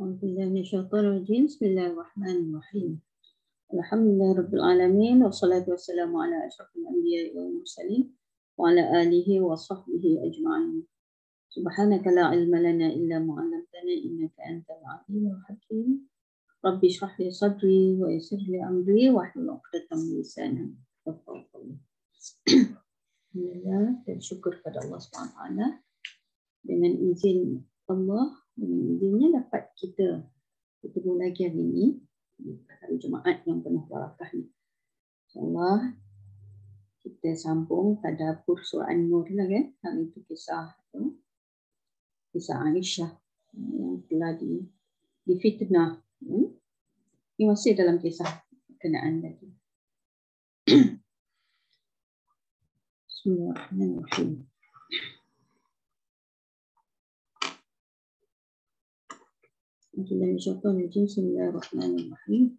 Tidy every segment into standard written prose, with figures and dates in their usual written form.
A'udzubillahi Bismillahirrahmanirrahim. Alhamdulillahirabbil alamin wassalatu wassalamu ala asyrafil anbiya'i wal mursalin wa ala alihi wa sahbihi ajma'in. Subhanaka la ilma lana illa ma 'allamtana innaka antal alimul hakim. Rabbi shrah li sadri wa yassir li amri wahlul 'uqdatam min lisani yafqahu qawli. Alhamdulillah dan syukur kepada Allah Subhanahu wa taala, dengan izin Allah, dengan izinnya dapat kita bertemu lagi hari ini di hari Jumaat yang penuh barakah ni. InsyaAllah kita sambung tadabbur surah An-Nur lah kan. Hari itu kisah Aisyah yang telah difitnah. Ini masih dalam kisah berkenaan lagi. Bismillahirrahmanirrahim. Bismillahirrahmanirrahim.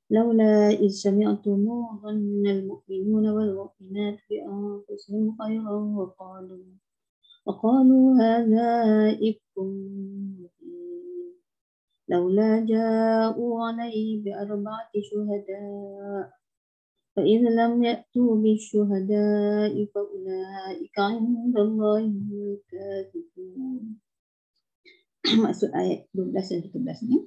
Laula iz sami'tumu dhanna al-mu'minuna wal mu'minat bi anfusihim khayran wa qalu hadha ifkum mubin. Laula ja'u 'alayhi bi arba'ati syuhada' fa idh lam ya'tu bi syuhada'i fa ulaika 'inda Allahi kadhibun. Maksud ayat 12 dan 13 ni,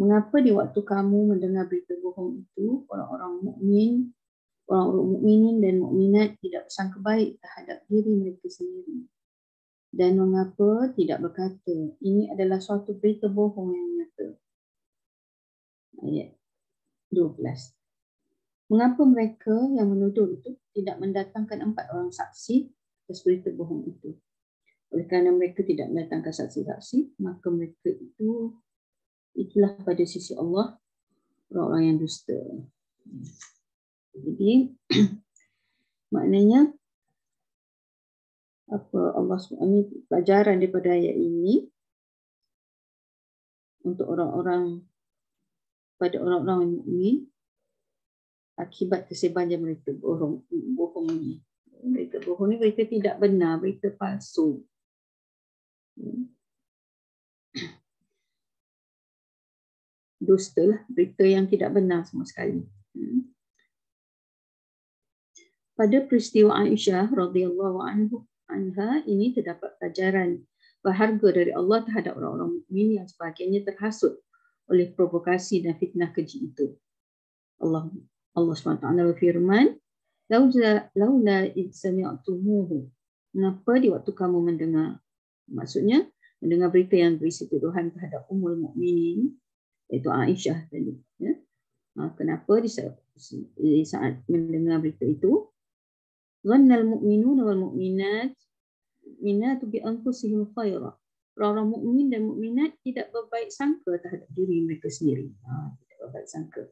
mengapa di waktu kamu mendengar berita bohong itu, orang-orang mukminin dan mukminat tidak bersangka baik terhadap diri mereka sendiri, dan mengapa tidak berkata ini adalah suatu berita bohong yang nyata. Ayat 12. Mengapa mereka yang menuduh itu tidak mendatangkan 4 orang saksi atas berita bohong itu? Oleh kerana mereka tidak mendatangkan saksi-saksi, maka mereka itulah pada sisi Allah orang-orang yang dusta. Jadi maknanya apa Allah SWT, pelajaran daripada ayat ini untuk orang-orang mukmin akibat tersebarnya berita bohong ini. Berita bohong ni berita tidak benar, berita palsu. Dusta lah, berita yang tidak benar sama sekali. Pada peristiwa Aisyah radhiyallahu anha ini terdapat pelajaran berharga dari Allah terhadap orang-orang mukmin yang sebahagiannya terhasut oleh provokasi dan fitnah keji itu. Allah SWT berfirman, laula id sami'tumuhu, mengapa di waktu kamu mendengar. Maksudnya mendengar berita yang berisi tuduhan terhadap Ummul Mukminin, iaitu Aisyah tadi. Ya. Kenapa di saat mendengar berita itu, dhannal mu'minuna wal mu'minat bi anfusihim khaira. Orang-orang mukmin dan mukminat tidak berbaik sangka terhadap diri mereka sendiri. Tidak berbaik sangka.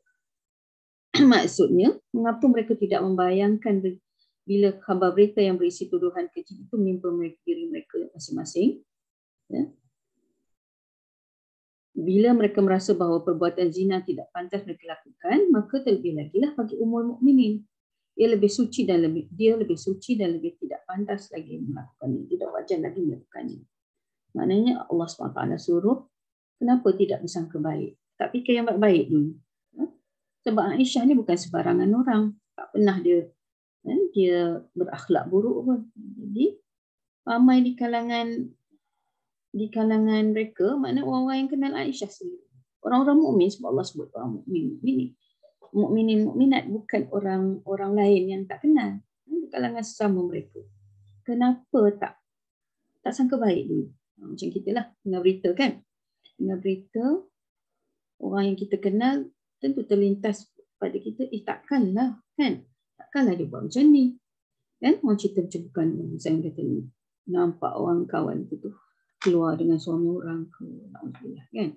Maksudnya, mengapa mereka tidak membayangkan bila khabar berita yang berisi tuduhan keji itu menimpa diri mereka masing-masing. Ya. Bila mereka merasa bahawa perbuatan zina tidak pantas mereka lakukan, maka terlebih lagilah bagi Ummul Mukminin. Dia lebih suci dan lebih tidak pantas lagi melakukannya, tidak wajar lagi melakukannya. Maknanya Allah SWT suruh, kenapa tidak bersangka baik? Tak fikir yang baik-baik dulu. Ya. Sebab Aisyah ni bukan sebarangan orang. Tak pernah dia berakhlak buruk pun. Jadi ramai di kalangan mereka, makna orang-orang yang kenal Aisyah sendiri. Orang-orang mukmin, sebab Allah sebut orang mukmin ini. Mukminin mukminat, bukan orang lain yang tak kenal. Di kalangan sesama mereka. Kenapa tak sangka baik dulu? Macam kita lah, dengar berita kan. Dengar berita, orang yang kita kenal tentu terlintas pada kita, takkanlah kan. Takkanlah dia buat macam ni. Kan? Orang cerita macam bukan, misalnya kata ni, nampak orang kawan tu keluar dengan suami orang ke, alhamdulillah kan.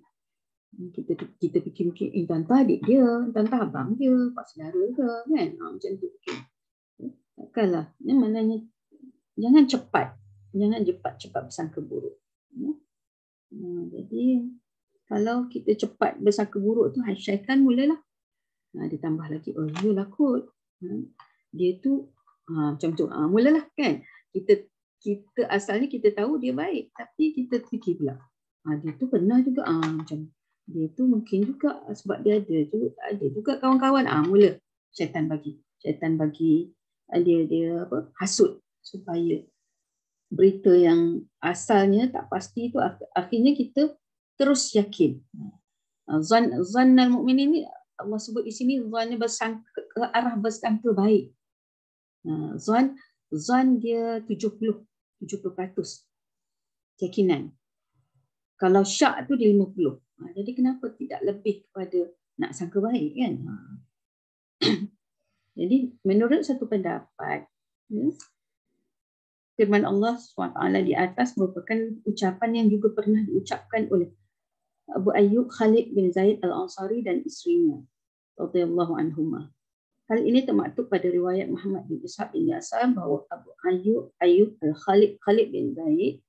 Kita fikir entah adik dia, entah abang dia, pak saudara ke kan. Macam tu fikir. Takkanlah. Maknanya jangan cepat bersangka buruk. Jadi kalau kita cepat bersangka buruk tu, syaitan mulalah. Dia tambah lagi, iyalah kot. Dia tu macam tu. Mulalah kan. Kita asalnya kita tahu dia baik, tapi kita fikir pula, Dia tu pernah juga macam dia tu mungkin juga sebab dia ada juga kawan-kawan mula syaitan bagi dia apa hasut supaya berita yang asalnya tak pasti itu akhirnya kita terus yakin. Zannal mu'minin ni Allah sebut di sini zan ke arah bersangka baik. Zan dia 70% keyakinan. Kalau syak tu dia 50. Jadi kenapa tidak lebih kepada nak sangka baik kan? Jadi menurut satu pendapat, firman Allah SWT di atas merupakan ucapan yang juga pernah diucapkan oleh Abu Ayyub Khalid bin Zaid Al-Ansari dan isterinya radhiyallahu anhuma. Hal ini termaktub pada riwayat Muhammad bin Ishaq bin Yasar bahawa Abu Ayyub Khalid bin Zaid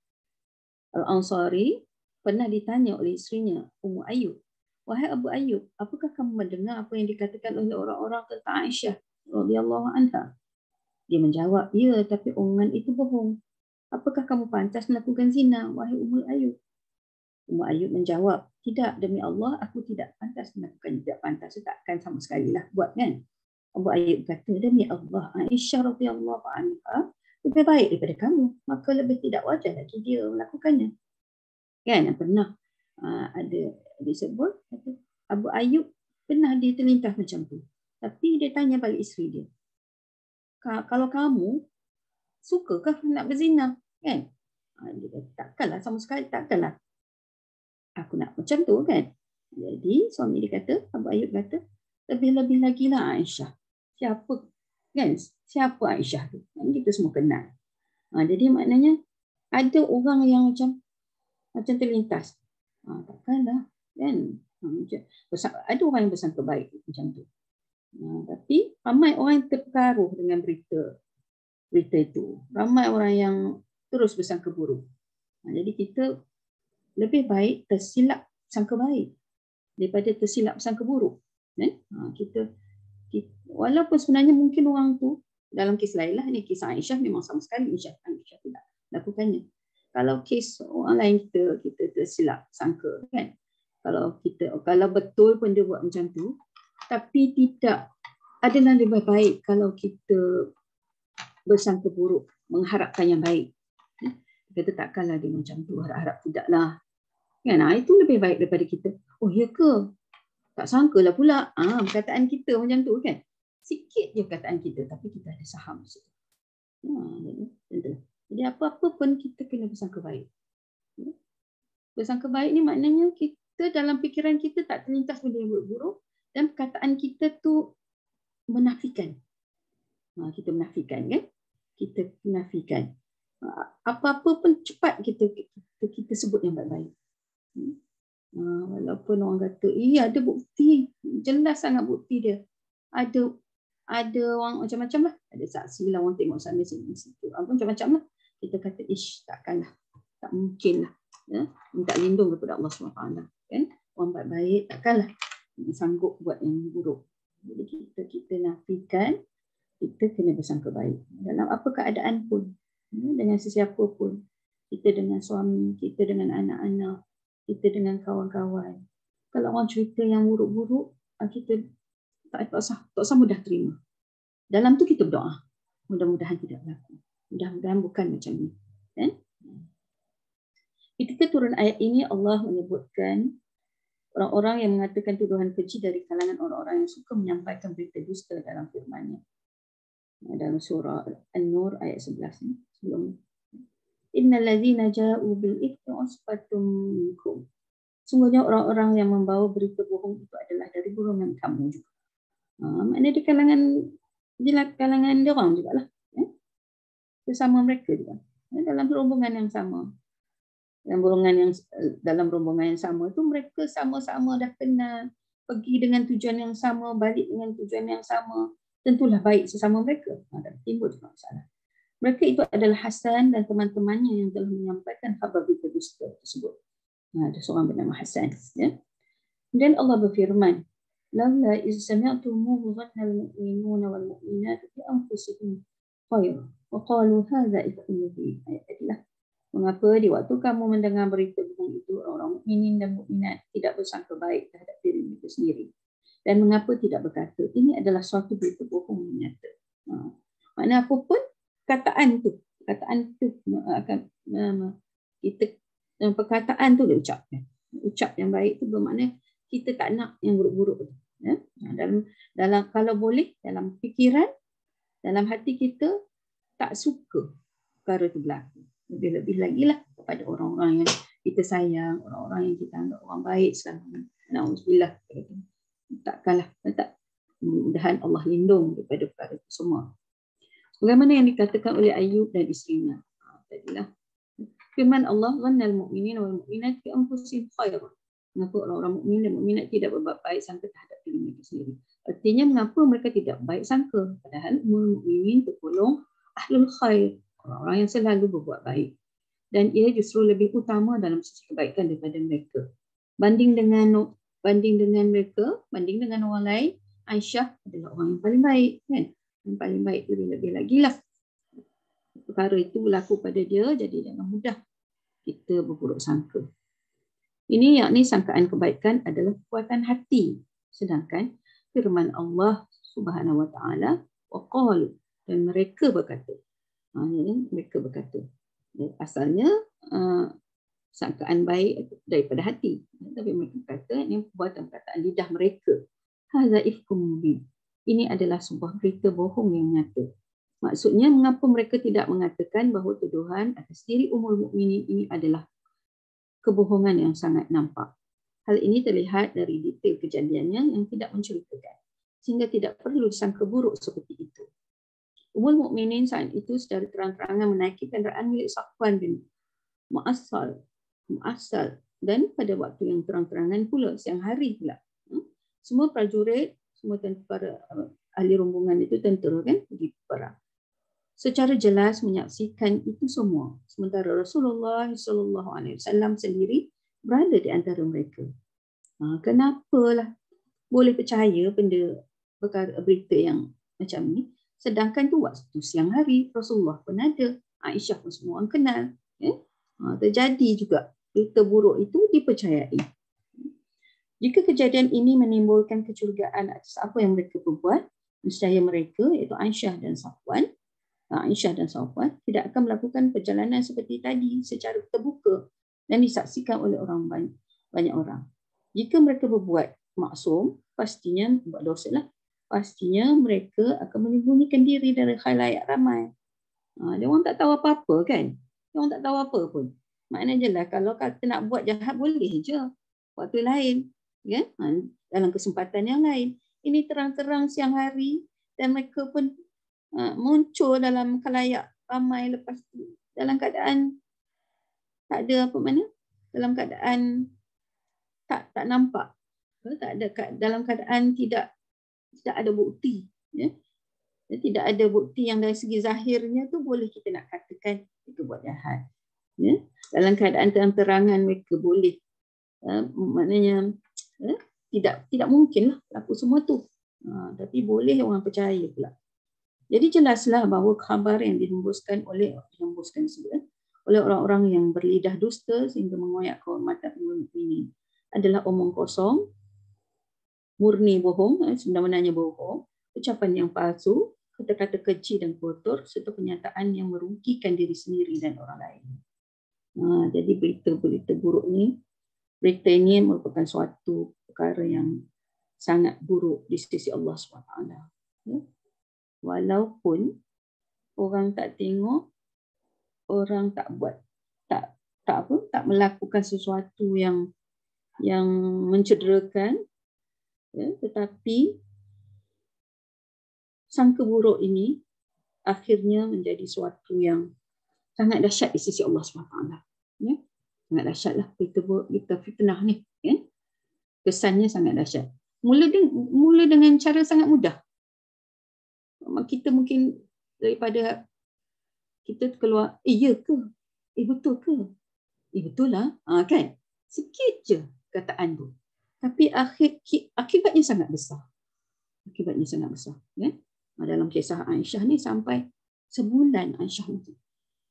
Al-Ansari pernah ditanya oleh isterinya Ummu Ayyub, "Wahai Abu Ayyub, apakah kamu mendengar apa yang dikatakan oleh orang-orang tentang Aisyah radhiyallahu anha?" Dia menjawab, "Ya, tapi omongan itu bohong. Apakah kamu pantas melakukan zina, wahai Ummu Ayyub?" Ummu Ayyub menjawab, "Tidak, demi Allah, aku tidak pantas melakukan. Tidak pantas, takkan sama sekali lah buat kan." Abu Ayyub kata, "Demi Allah, Aisyah radhiyallahu anha lebih baik daripada kamu, maka lebih tidak wajar lagi dia melakukannya." Kan pernah ada disebut kata Abu Ayyub pernah dia terlintas macam tu. Tapi dia tanya balik isteri dia, "Kalau kamu sukakah nak berzina?" Kan? Dia kata, "Takkanlah, sama sekali takkanlah aku nak macam tu kan." Jadi suami dia kata, Abu Ayyub kata, "Lebih-lebih lagi lah Aisyah." Siapa kan? Siapa Aisyah tu? Kita semua kenal. Jadi maknanya ada orang yang macam terlintas. Takkanlah kan? Ada orang yang bersangka baik macam tu. Tapi ramai orang yang terpengaruh dengan berita itu. Ramai orang yang terus bersangka buruk. Jadi kita lebih baik tersilap sangka baik daripada tersilap sangka buruk. Kita walaupun sebenarnya mungkin orang tu dalam kes lain lah, ni kes Aisyah memang sama sekali Aisyah tidak lakukannya. Kalau kes orang lain kita tersilap sangka kan. Kalau betul pun dia buat macam tu, tapi tidak adalah lebih baik kalau kita bersangka buruk, mengharapkan yang baik. Kita takkanlah dia macam tu, harap-harap tidaklah. Kan? Itu lebih baik daripada kita, "Oh ya ke? Tak sangkalah pula." Perkataan kita macam tu kan. Sikit je perkataan kita, tapi kita ada saham. Jadi apa-apa pun kita kena bersangka baik. Bersangka baik ni maknanya kita dalam fikiran kita tak terlintas benda yang buruk dan perkataan kita tu menafikan. Kita menafikan kan? Kita menafikan. Apa-apa pun cepat kita sebut yang baik-baik. Walaupun orang kata, ada bukti, jelas sangat bukti dia. Ada orang macam-macam lah. Ada saksi lah, orang tengok sana sini situ. Macam-macam lah. Kita kata, takkanlah. Tak mungkin lah. Minta lindung daripada Allah SWT. Kan? Orang baik-baik, takkanlah sanggup buat yang buruk. Jadi kita nafikan, kita kena bersangka baik. Dalam apa keadaan pun. Dengan sesiapa pun. Kita dengan suami, kita dengan anak-anak, kita dengan kawan-kawan. Kalau orang cerita yang buruk-buruk, kita tak usah mudah terima. Dalam tu kita berdoa. Mudah-mudahan tidak berlaku. Mudah-mudahan bukan macam ni. Kan? Ketika turun ayat ini, Allah menyebutkan orang-orang yang mengatakan tuduhan keji dari kalangan orang-orang yang suka menyampaikan berita dusta dalam firman-Nya. Dalam surah An-Nur ayat 11 ni. Sebelum Innal ladzina ja'u bil ifki usbatum minkum. Sungguhnya orang-orang yang membawa berita bohong itu adalah dari golongan kamu juga. Maknanya di kalangan dia orang jugalah. Bersama mereka juga. Dalam rombongan yang sama. Dalam rombongan yang sama itu mereka sama-sama dah kenal, pergi dengan tujuan yang sama, balik dengan tujuan yang sama. Tentulah baik sesama mereka. Dan timbul juga masalah. Mereka itu adalah Hasan dan teman-temannya yang telah menyampaikan khabar berita dusta tersebut. Ada seorang bernama Hasan. Ya. Dan Allah berfirman, "Laula iz sami'tumuhu dhanna al-mu'minuna wal mu'minatu bi anfusihim khayran wa qalu hadza ifkun mubin." Ayat inilah. Mengapa di waktu kamu mendengar berita bohong itu, orang mukminin dan mukminat tidak bersangka baik terhadap diri mereka sendiri? Dan mengapa tidak berkata, ini adalah suatu berita bohong yang nyata. Maknanya apa pun kataan tu akan kita perkataan tu dia ucapkan. Ucap yang baik tu bermakna kita tak nak yang buruk-buruk tu. Ya? Dalam kalau boleh dalam fikiran, dalam hati kita tak suka perkara itu berlaku. Lebih-lebih lagi lah kepada orang-orang yang kita sayang, orang-orang yang kita anggap orang baik selama. Na'udzubillah. Takkanlah. Mudah-mudahan Allah lindung daripada perkara itu semua. Bagaimana yang dikatakan oleh Ayub dan isterinya. Tadilah. Firman Allah, "Wannal mu'minin wal mu'minat fi anfusihim khair." Mengapa orang-orang mukmin dan mukminat tidak berbuat baik sangka terhadap diri mereka sendiri? Artinya mengapa mereka tidak baik sangka? Padahal mukminin tergolong ahlul khair, orang-orang yang selalu berbuat baik. Dan ia justru lebih utama dalam sisi kebaikan daripada mereka. Banding dengan orang lain, Aisyah adalah orang yang paling baik, kan? Yang paling baik itu lebih lagi lah. Perkara itu berlaku pada dia, jadi jangan mudah kita berburuk sangka. Ini yakni sangkaan kebaikan adalah kekuatan hati. Sedangkan firman Allah Subhanahu wa taala, waqalu, dan mereka berkata. Mereka berkata. Asalnya sangkaan baik daripada hati. Tapi mereka kata ini perkataan lidah mereka. Hadza ifkum mubin. Ini adalah sebuah berita bohong yang nyata. Maksudnya mengapa mereka tidak mengatakan bahawa tuduhan atas diri ummul mukminin ini adalah kebohongan yang sangat nampak. Hal ini terlihat dari detail kejadiannya yang tidak menceritakan, sehingga tidak perlu disangka buruk seperti itu. Ummul mukminin saat itu secara terang-terangan menaiki kenderaan milik Safwan bin Mu'assal, dan pada waktu yang terang-terangan pula, siang hari pula. Semua prajurit, semua para ahli rombongan itu tentera kan, pergi perang. Secara jelas menyaksikan itu semua. Sementara Rasulullah SAW sendiri berada di antara mereka. Kenapalah boleh percaya berita yang macam ni? Sedangkan tu waktu siang hari, Rasulullah pun ada. Aisyah pun semua orang kenal. Ya? Terjadi juga berita buruk itu dipercayai. Jika kejadian ini menimbulkan kecurigaan atas apa yang mereka berbuat, nescaya mereka, iaitu Aisyah dan Safwan, tidak akan melakukan perjalanan seperti tadi secara terbuka dan disaksikan oleh banyak orang. Jika mereka berbuat maksum, pastinya buat dosa lah. Pastinya mereka akan menyembunyikan diri dari khalayak ramai. Dia orang tak tahu apa-apa kan? Dia orang tak tahu apa pun. Maknanya jelas kalau kata nak buat jahat boleh je. Waktu lain. Ya? Dalam kesempatan yang lain. Ini terang-terang siang hari dan mereka pun muncul dalam khalayak ramai lepas tu dalam keadaan tak ada dalam keadaan tak nampak, dalam keadaan tidak ada bukti, ya. Tidak ada bukti yang dari segi zahirnya tu boleh kita nak katakan itu buat jahat, ya. Dalam keadaan terang-terangan mereka boleh, maknanya tidak mungkin lah laku semua tu, tapi boleh orang percaya pula. Jadi jelaslah bahawa khabar yang dihembuskan oleh orang-orang yang berlidah dusta sehingga mengoyak kehormatan ummul mukminin adalah omong kosong, murni bohong, sebenarnya bohong, ucapan yang palsu, kata-kata keji dan kotor, serta pernyataan yang merugikan diri sendiri dan orang lain. Jadi berita-berita buruk ni, berita ini merupakan suatu perkara yang sangat buruk di sisi Allah SWT. Ya? Walaupun orang tak tengok, orang tak buat, tak melakukan sesuatu yang mencederakan, ya, tetapi sangka buruk ini akhirnya menjadi suatu yang sangat dahsyat di sisi Allah SWT. Ya? Sangat dahsyatlah berita fitnah ni. Ya? Kesannya sangat dahsyat. Mula dengan cara sangat mudah. Kita mungkin daripada kita keluar, ya ke? Betul ke? Betul lah. Kan? Sikit je kataan tu. Tapi akibatnya sangat besar. Ya? Dalam kisah Aisyah ni sampai sebulan Aisyah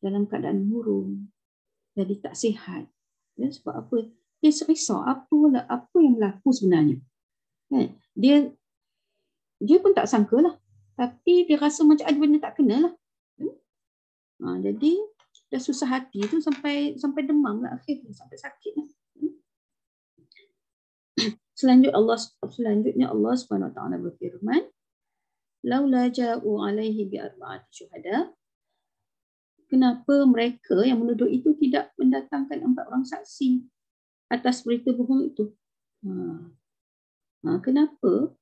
dalam keadaan murung. jadi tak sihat. Ya, sebab apa? Dia risau apa yang berlaku sebenarnya. Kan? Dia pun tak sangka lah. Tapi dia rasa macam ada benda tak kena lah. Jadi dah susah hati tu sampai demam lah akhirnya, sampai sakit lah. Selanjutnya Allah Subhanahu Wa Taala berfirman, laula ja'u alaihi bi arba'ati syuhada. Kenapa mereka yang menuduh itu tidak mendatangkan 4 orang saksi atas berita bohong itu? Kenapa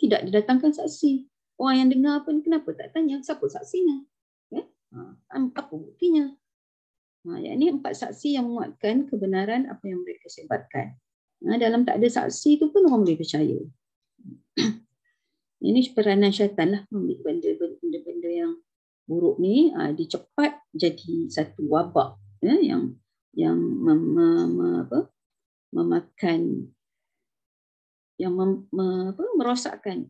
tidak didatangkan saksi? Orang yang dengar pun kenapa tak tanya siapa saksinya? Apa buktinya? Yang ini 4 saksi yang menguatkan kebenaran apa yang mereka sebarkan. Dalam tak ada saksi tu pun orang boleh percaya. Ini peranan syaitan lah, ambil benda-benda yang buruk ni dicepat jadi satu wabak yang memakan, yang merosakkan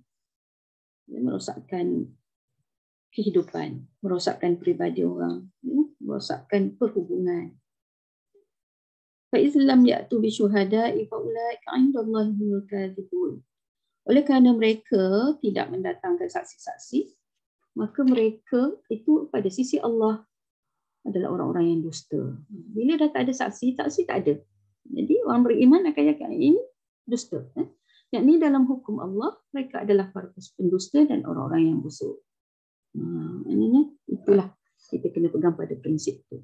kehidupan, merosakkan peribadi orang, merosakkan perhubungan. Fa izlam ya'tu bi syuhada'i fa ulaika 'indallahi humul kadhibun. Oleh kerana mereka tidak mendatangkan saksi-saksi, maka mereka itu pada sisi Allah adalah orang-orang yang dusta. Bila dah tak ada saksi tak ada. Jadi orang beriman akan yakin ini dusta. Yang ini dalam hukum Allah, mereka adalah para pendusta dan orang-orang yang busuk. Itulah kita kena pegang pada prinsip tu.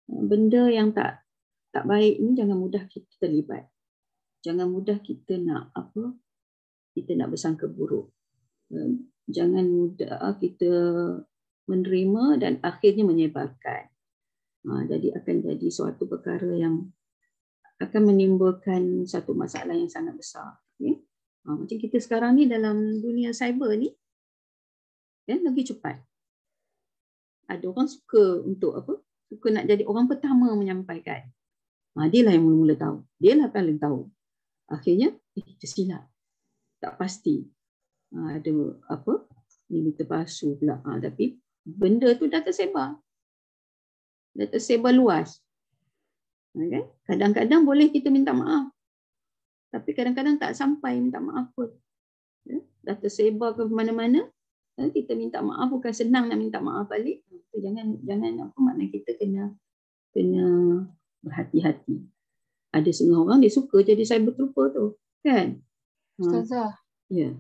Benda yang tak baik ni jangan mudah kita terlibat. Jangan mudah kita nak bersangka buruk. Jangan mudah kita menerima dan akhirnya menyebarkan. Jadi akan jadi suatu perkara yang akan menimbulkan satu masalah yang sangat besar. Macam kita sekarang ni dalam dunia cyber ni, lagi cepat. Ada orang suka nak jadi orang pertama menyampaikan. Dia lah yang mula-mula tahu. Dia lah paling tahu. Akhirnya kita silap. Tak pasti. Ada ni berita palsu pula. Tapi benda tu dah tersebar. Dah tersebar luas. Okay? Kadang-kadang boleh kita minta maaf. Tapi kadang-kadang tak sampai minta maaf pun. Dah tersebar ke mana-mana. Kita minta maaf bukan senang nak minta maaf balik. Jangan maknanya kita kena berhati-hati. Ada setengah orang dia suka jadi cyber trooper tu, kan? Ustazah. Ya.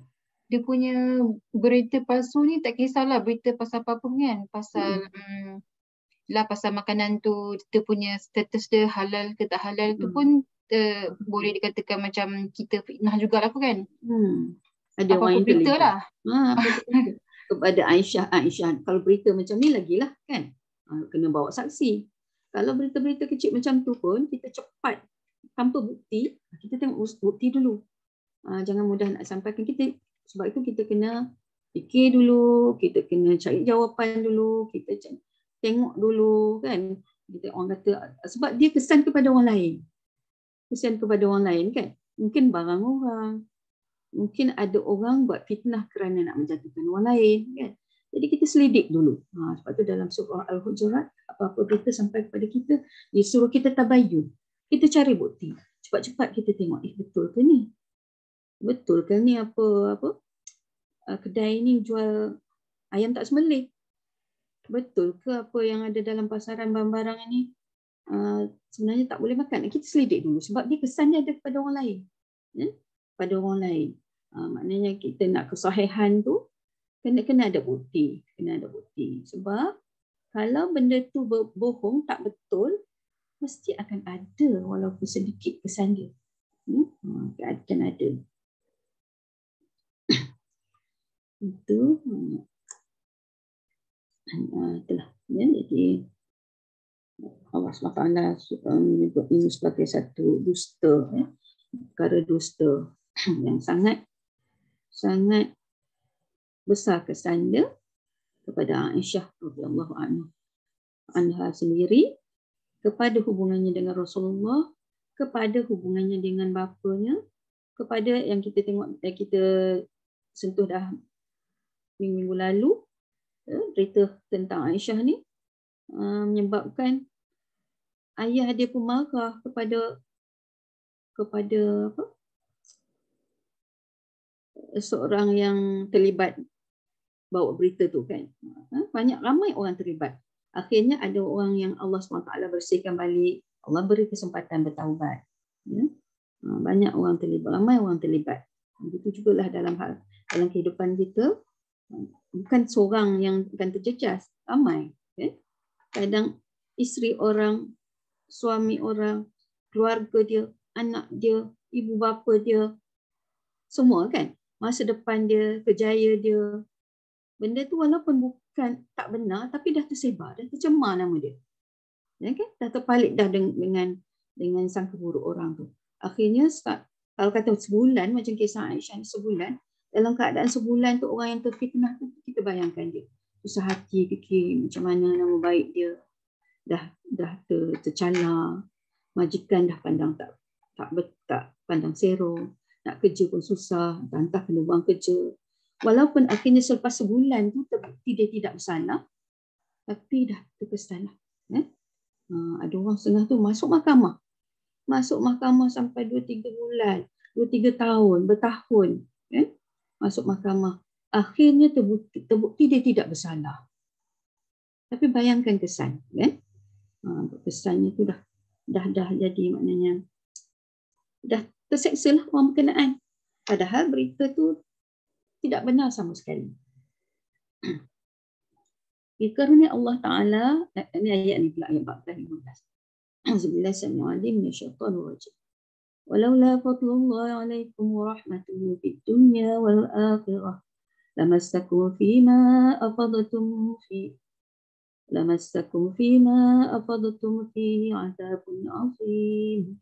Dia punya berita palsu ni tak kisahlah berita pasal apa pun kan, pasal pasal makanan tu, kita punya status dia halal ke tak halal tu pun boleh dikatakan macam kita fitnah jugalah kan. Ada apa-apa orang yang berita lah. Kepada Aisyah, kalau berita macam ni lagilah kan, kena bawa saksi. Kalau berita-berita kecil macam tu pun kita cepat tanpa bukti, kita tengok bukti dulu. Jangan mudah nak sampaikan kita. Sebab itu kita kena fikir dulu, kita kena cari jawapan dulu, kita tengok dulu kan. Orang kata sebab dia kesan kepada orang lain. Kesan kepada orang lain kan. Mungkin barang orang, mungkin ada orang buat fitnah kerana nak menjatuhkan orang lain kan. Jadi kita selidik dulu. Sebab tu dalam surah Al-Hujurat, apa-apa berita sampai kepada kita, disuruh kita tabayyun. Kita cari bukti. Cepat-cepat kita tengok, betul ke ni? Betul ke ni kedai ni jual ayam tak sembelih? Betul ke apa yang ada dalam pasaran barang-barang ini sebenarnya tak boleh makan? Kita selidik dulu sebab dia kesannya ada kepada orang lain. Pada orang lain. Maknanya kita nak kesahihan tu kena ada bukti. Sebab kalau benda tu bohong, tak betul, mesti akan ada walaupun sedikit kesan dia. Akan ada. Itu itulah. Jadi Allah SWT menyebut ini sebagai satu dusta, perkara dusta yang sangat besar kesannya kepada Aisyah radhiyallahu anha sendiri, kepada hubungannya dengan Rasulullah, kepada hubungannya dengan bapanya, kepada yang kita tengok, kita sentuh dah minggu lalu, berita tentang Aisyah ni, menyebabkan ayah dia pun marah kepada apa, seorang yang terlibat bawa berita tu kan. Banyak ramai orang terlibat. Akhirnya ada orang yang Allah SWT bersihkan balik. Allah beri kesempatan bertaubat. Ya. Banyak orang terlibat, ramai orang terlibat. Begitu jugalah dalam kehidupan kita. Bukan seorang yang akan terjejas, ramai. Okay? Kadang isteri orang, suami orang, keluarga dia, anak dia, ibu bapa dia, semua kan. Masa depan dia, kerjaya dia. Benda tu walaupun bukan tak benar, tapi dah tersebar, dah tercemar nama dia. Ya kan? Dah terpalit dah dengan sangka buruk orang tu. Akhirnya kalau kata sebulan, macam kisah Aisyah ni sebulan, dalam keadaan sebulan tu orang yang terfitnah tu, kita bayangkan dia. Susah hati fikir macam mana nama baik dia. Dah tercalar. Majikan dah pandang tak pandang sero. Nak kerja pun susah. Entah kena buang kerja. Walaupun akhirnya selepas sebulan tu terbukti dia tidak bersalah, tapi dah terkesan lah. Ada orang setengah tu masuk mahkamah. Masuk mahkamah sampai 2-3 bulan, 2-3 tahun, bertahun. Masuk mahkamah. Akhirnya terbukti dia tidak bersalah. Tapi bayangkan kesan. Kesannya tu dah jadi maknanya dah terseksa lah orang berkenaan. Padahal berita tu tidak benar sama sekali. Dikarunia Allah Ta'ala, ini ayat ni pula, ayat 14-15. Bismillah sami'alim minasyaitanir rajim. Walaula fadlullah alaikum wa rahmatuhu fid dunya wal akhirah lamassakum fima afadtum fihi 'adzabun 'adzim.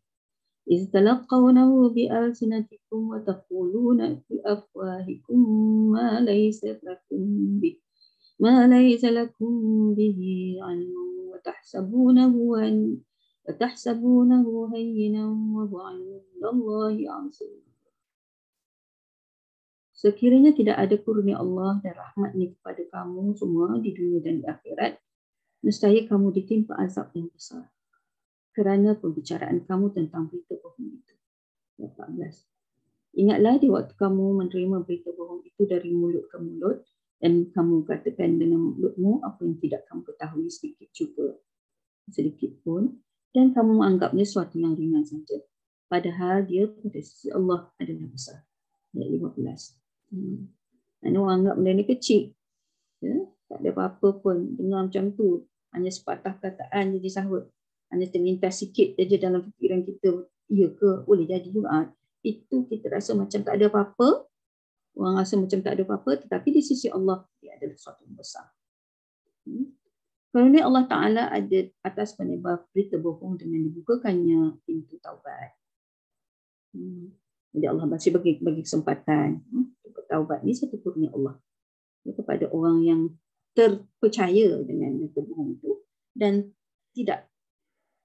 إذ تلقونه بألسنتكم وتقولون بأفواهكم ما ليس لكم به علم وتحسبونه هينا وهو عند الله عظيم. Sekiranya tidak ada kurnia Allah dan rahmatnya kepada kamu semua di dunia dan di akhirat, nescaya kamu ditimpa azab yang besar kerana pembicaraan kamu tentang berita bohong itu. 14. Ingatlah di waktu kamu menerima berita bohong itu dari mulut ke mulut dan kamu katakan dengan mulutmu apa yang tidak kamu ketahui sedikit pun, dan kamu menganggapnya sesuatu yang ringan saja. Padahal dia pada sisi Allah adalah besar. Ayat 15. Orang anggap benda ni kecil. Ya? Tak ada apa-apa pun. Dengar macam tu. Hanya sepatah kataan jadi sahut. Hanya terlintas sikit saja dalam fikiran kita. Ya ke? Boleh jadi juga. Itu kita rasa macam tak ada apa-apa. Orang rasa macam tak ada apa-apa. Tetapi di sisi Allah, dia adalah sesuatu yang besar. Kerana Allah Ta'ala ada atas penyebab berita bohong dengan dibukakannya pintu taubat. Jadi Allah masih bagi kesempatan untuk bertaubat. Ini satu kurnia Allah kepada orang yang terpercaya dengan berita bohong itu dan tidak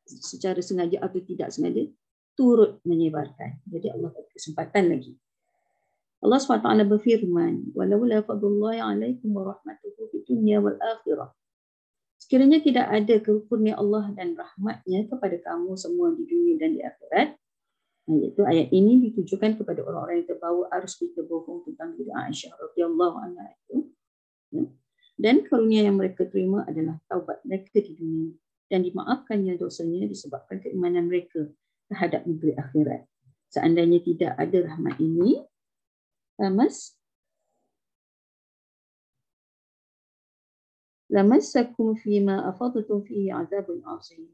secara sengaja atau tidak sengaja turut menyebarkan. Jadi Allah bagi kesempatan lagi. Allah SWT berfirman, walaula fadlullahi alaikum wa rahmatuhu fid dunya wal akhirah. Sekiranya tidak ada kurnia Allah dan rahmatnya kepada kamu semua di dunia dan di akhirat, iaitu ayat ini ditujukan kepada orang-orang yang terbawa arus berita bohong tentang diri Aisyah radhiyallahu anha itu. Dan karunia yang mereka terima adalah taubat mereka di dunia dan dimaafkannya dosanya disebabkan keimanan mereka terhadap negeri akhirat. Seandainya tidak ada rahmat ini, lamassakum fima afadtum fihi azabun azim.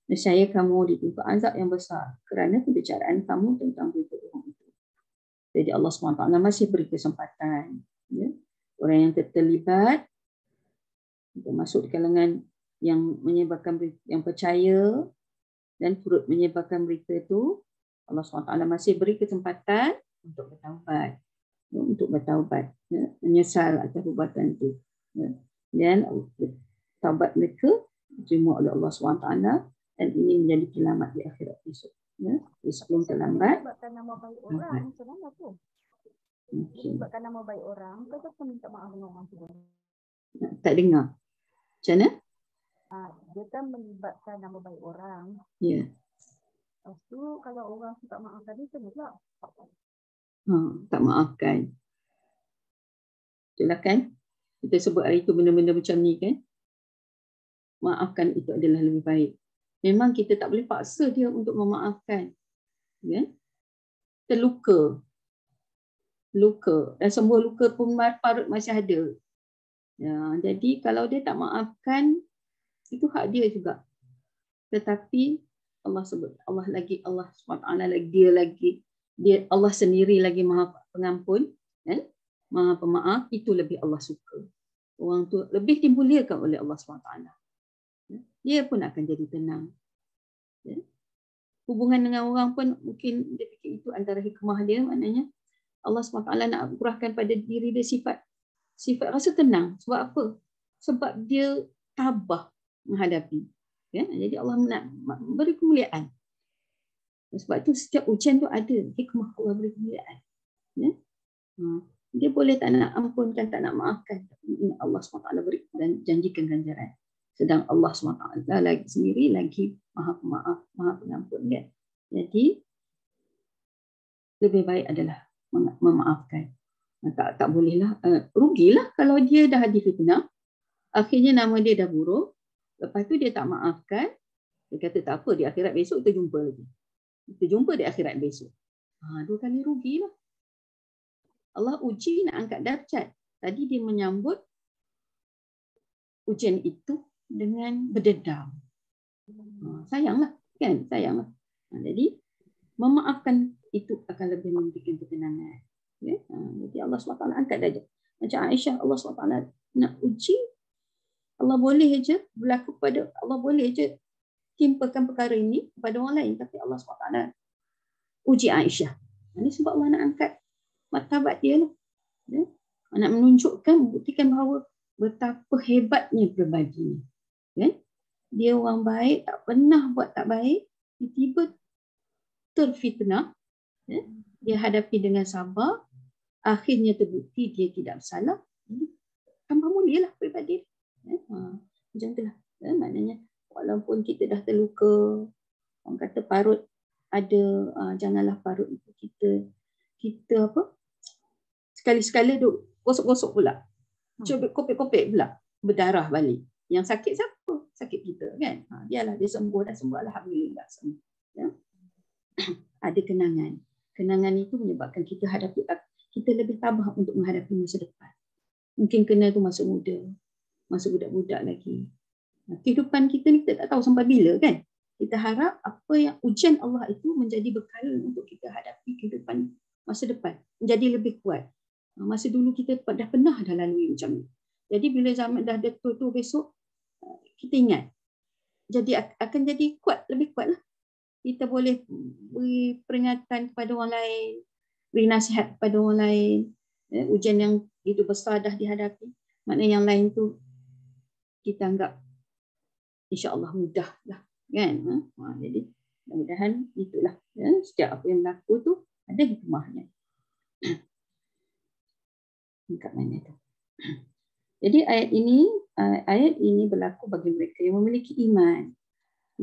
Nescaya kamu ditimpa azab yang besar kerana pembicaraan kamu tentang berita bohong itu. Jadi Allah SWT masih beri kesempatan. Ya? Orang yang terlibat masuk di kalangan yang menyebarkan berita, yang percaya dan turut menyebarkan berita itu, Allah SWT masih beri kesempatan untuk bertaubat, ya? Menyesal atas perbuatan itu. Ya? Dan taubat mereka diterima oleh Allah SWT dan ini menjadi selamat di akhirat esok. Ya? Sebelum terlambat. Sebabkan nama baik orang, macam mana tu? Sebabkan nama baik orang, kita minta maaf dengan orang tu. Tak dengar. Macam mana? dia kan melibatkan nama baik orang. Ya. Lepas tu kalau orang tu tak maafkan dia, macam mana? Tak maafkan. Itulah kan. Kita sebut hari itu benda-benda macam ni kan. Maafkan itu adalah lebih baik. Memang kita tak boleh paksa dia untuk memaafkan. Ya? Terluka. Luka. Dan semua luka pun parut masih ada. Ya, jadi kalau dia tak maafkan, itu hak dia juga. Tetapi Allah sebut, Allah SWT lagi, dia Allah sendiri lagi Maha Pengampun, kan? Maha Pemaaf, itu lebih Allah suka. Orang tu lebih dimuliakan oleh Allah SWT. Dia pun akan jadi tenang. Ya? Hubungan dengan orang pun mungkin dia fikir itu antara hikmah dia, maknanya Allah SWT nak kurahkan pada diri dia sifat rasa tenang. Sebab apa? Sebab dia tabah menghadapi. Ya? Jadi Allah nak beri kemuliaan. Sebab itu setiap ujian tu ada hikmah Allah beri kemuliaan. Ya? Dia boleh tak nak ampunkan, tak nak maafkan. Allah SWT beri dan janjikan ganjaran. Sedang Allah SWT lagi sendiri lagi Maha Pemaaf, Maha Pengampun. Ya? Jadi lebih baik adalah memaafkan. Tak bolehlah. Rugilah kalau dia dah difitnah. Akhirnya nama dia dah buruk. Lepas tu dia tak maafkan. Dia kata tak apa, di akhirat besok kita jumpa lagi. Kita jumpa di akhirat besok. 2 kali rugilah. Allah uji nak angkat darjat. Tadi dia menyambut ujian itu dengan berdendam. Sayanglah. Kan? Sayanglah. Jadi memaafkan itu akan lebih memberikan ketenangan. Ya? Jadi Allah SWT angkat darjat. Macam Aisyah, Allah SWT nak uji, Allah boleh je berlaku pada, Allah boleh je timpakan perkara ini kepada orang lain, tapi Allah SWT uji Aisyah. Ini sebab Allah nak angkat martabat dia lah. Ya? Nak menunjukkan, membuktikan bahawa betapa hebatnya berbagi. Ya? Dia orang baik, tak pernah buat tak baik, tiba-tiba terfitnah. Ya? Dia hadapi dengan sabar, akhirnya terbukti dia tidak bersalah. Tambah mulia lah peribadi. Ya? Macam itulah. Ya? Maknanya walaupun kita dah terluka, orang kata parut ada, janganlah parut itu kita apa? Sekali-sekala duk gosok-gosok pula. Kopek-kopek pula. Berdarah balik. Yang sakit siapa? Sakit kita kan? Biarlah dia sembuh, dah sembuh, alhamdulillah. Ya? Ada kenangan. Kenangan itu menyebabkan kita lebih tabah untuk menghadapi masa depan. Mungkin kena tu masa muda, masa budak-budak lagi. Kehidupan kita ni kita tak tahu sampai bila kan. Kita harap apa yang ujian Allah itu menjadi bekal untuk kita hadapi kehidupan masa depan. Menjadi lebih kuat. Masa dulu kita dah pernah dah lalui macam ni. Jadi bila zaman dah tua-tua besok, kita ingat. Jadi akan jadi kuat, lebih kuat lah. Kita boleh beri peringatan kepada orang lain, beri nasihat kepada orang lain. Ujian yang itu besar dah dihadapi. Maknanya yang lain tu kita anggap insya-Allah mudah lah. Kan? Jadi mudah-mudahan itulah. Ya, setiap apa yang berlaku tu ada hikmahnya. Kat mana tu? Jadi ayat ini berlaku bagi mereka yang memiliki iman.